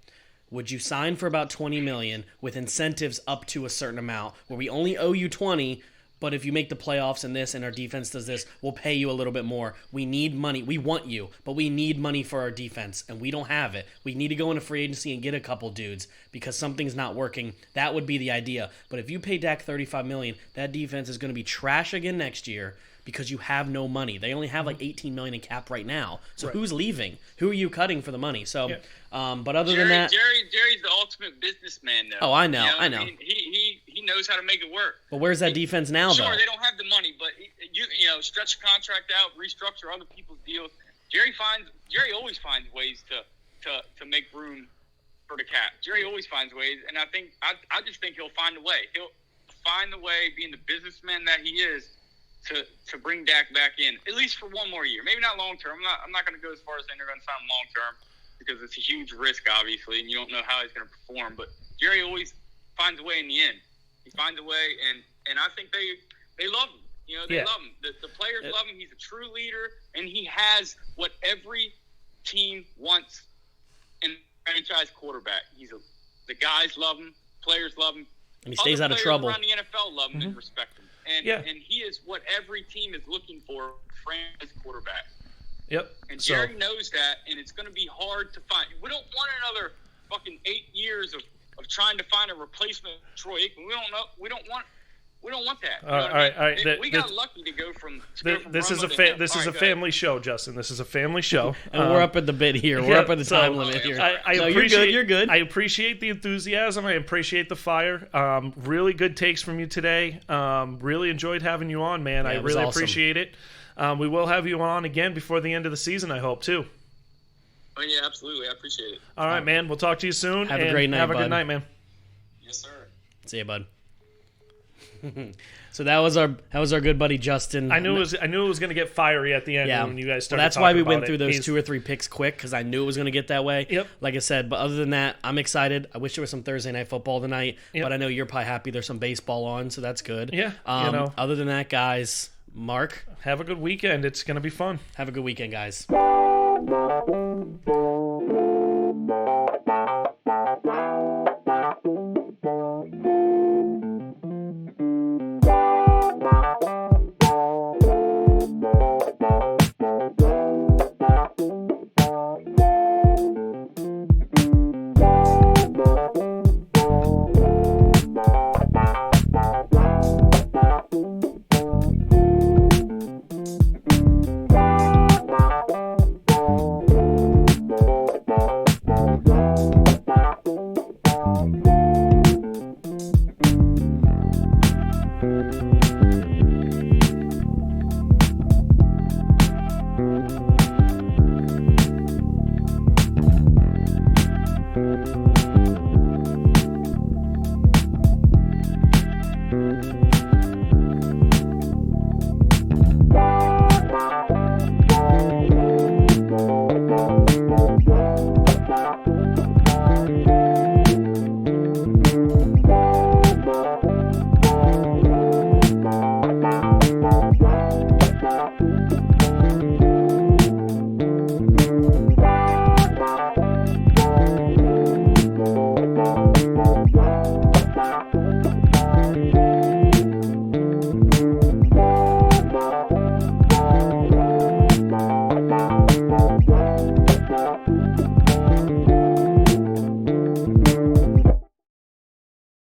Speaker 2: Would you sign for about $20 million with incentives up to a certain amount where we only owe you 20, but if you make the playoffs and this and our defense does this, we'll pay you a little bit more. We need money. We want you, but we need money for our defense, and we don't have it. We need to go into free agency and get a couple dudes because something's not working. That would be the idea. But if you pay Dak $35 million, that defense is going to be trash again next year because you have no money. They only have like $18 million in cap right now. So who's leaving? Who are you cutting for the money? So, but other than that,
Speaker 3: Jerry's the ultimate businessman, though.
Speaker 2: Oh, I know.
Speaker 3: I mean, he knows how to make it work.
Speaker 2: But where's that defense now,
Speaker 3: Sure,
Speaker 2: though?
Speaker 3: they don't have the money, but stretch the contract out, restructure other people's deals. Jerry always finds ways to make room for the cap. Jerry always finds ways, and I just think he'll find a way. He'll find a way, being the businessman that he is, to bring Dak back in, at least for one more year. Maybe not long term. I'm not going to go as far as saying they're going to sign him long term, because it's a huge risk, obviously, and you don't know how he's going to perform. But Jerry always finds a way in the end. He finds a way, and I think they love him. They love him. The players love him. He's a true leader, and he has what every team wants in a franchise quarterback. The guys love him, players love him,
Speaker 2: and he stays out of trouble.
Speaker 3: Around the NFL love him and respect him, and he is what every team is looking for, franchise quarterback.
Speaker 1: Yep.
Speaker 3: And Jerry knows that, and it's going to be hard to find. We don't want another fucking 8 years of trying to find a replacement for Troy Aikman. We don't want that.
Speaker 1: All right.
Speaker 3: We got lucky to go from.
Speaker 1: This is a family show, Justin. This is a family show,
Speaker 2: and we're up at the bit here. We're up at the time limit here. You're good.
Speaker 1: I appreciate the enthusiasm. I appreciate the fire. Really good takes from you today. Really enjoyed having you on, man.
Speaker 2: Yeah,
Speaker 1: I really appreciate it. We will have you on again before the end of the season, I hope, too.
Speaker 3: Oh, yeah, absolutely. I appreciate it.
Speaker 1: All right, man. We'll talk to you soon.
Speaker 2: Have a great night,
Speaker 1: Have a
Speaker 2: bud.
Speaker 1: good night, man.
Speaker 3: Yes, sir.
Speaker 2: See you, bud. So that was our good buddy Justin.
Speaker 1: I knew it was going to get fiery at the end when you guys started.
Speaker 2: That's
Speaker 1: talking
Speaker 2: why we
Speaker 1: about
Speaker 2: went through those 2 or 3 picks quick, because I knew it was going to get that way.
Speaker 1: Yep.
Speaker 2: Like I said, but other than that, I'm excited. I wish there was some Thursday night football tonight, but I know you're probably happy there's some baseball on, so that's good.
Speaker 1: Yeah.
Speaker 2: Other than that, guys, Mark,
Speaker 1: have a good weekend. It's going to be fun.
Speaker 2: Have a good weekend, guys.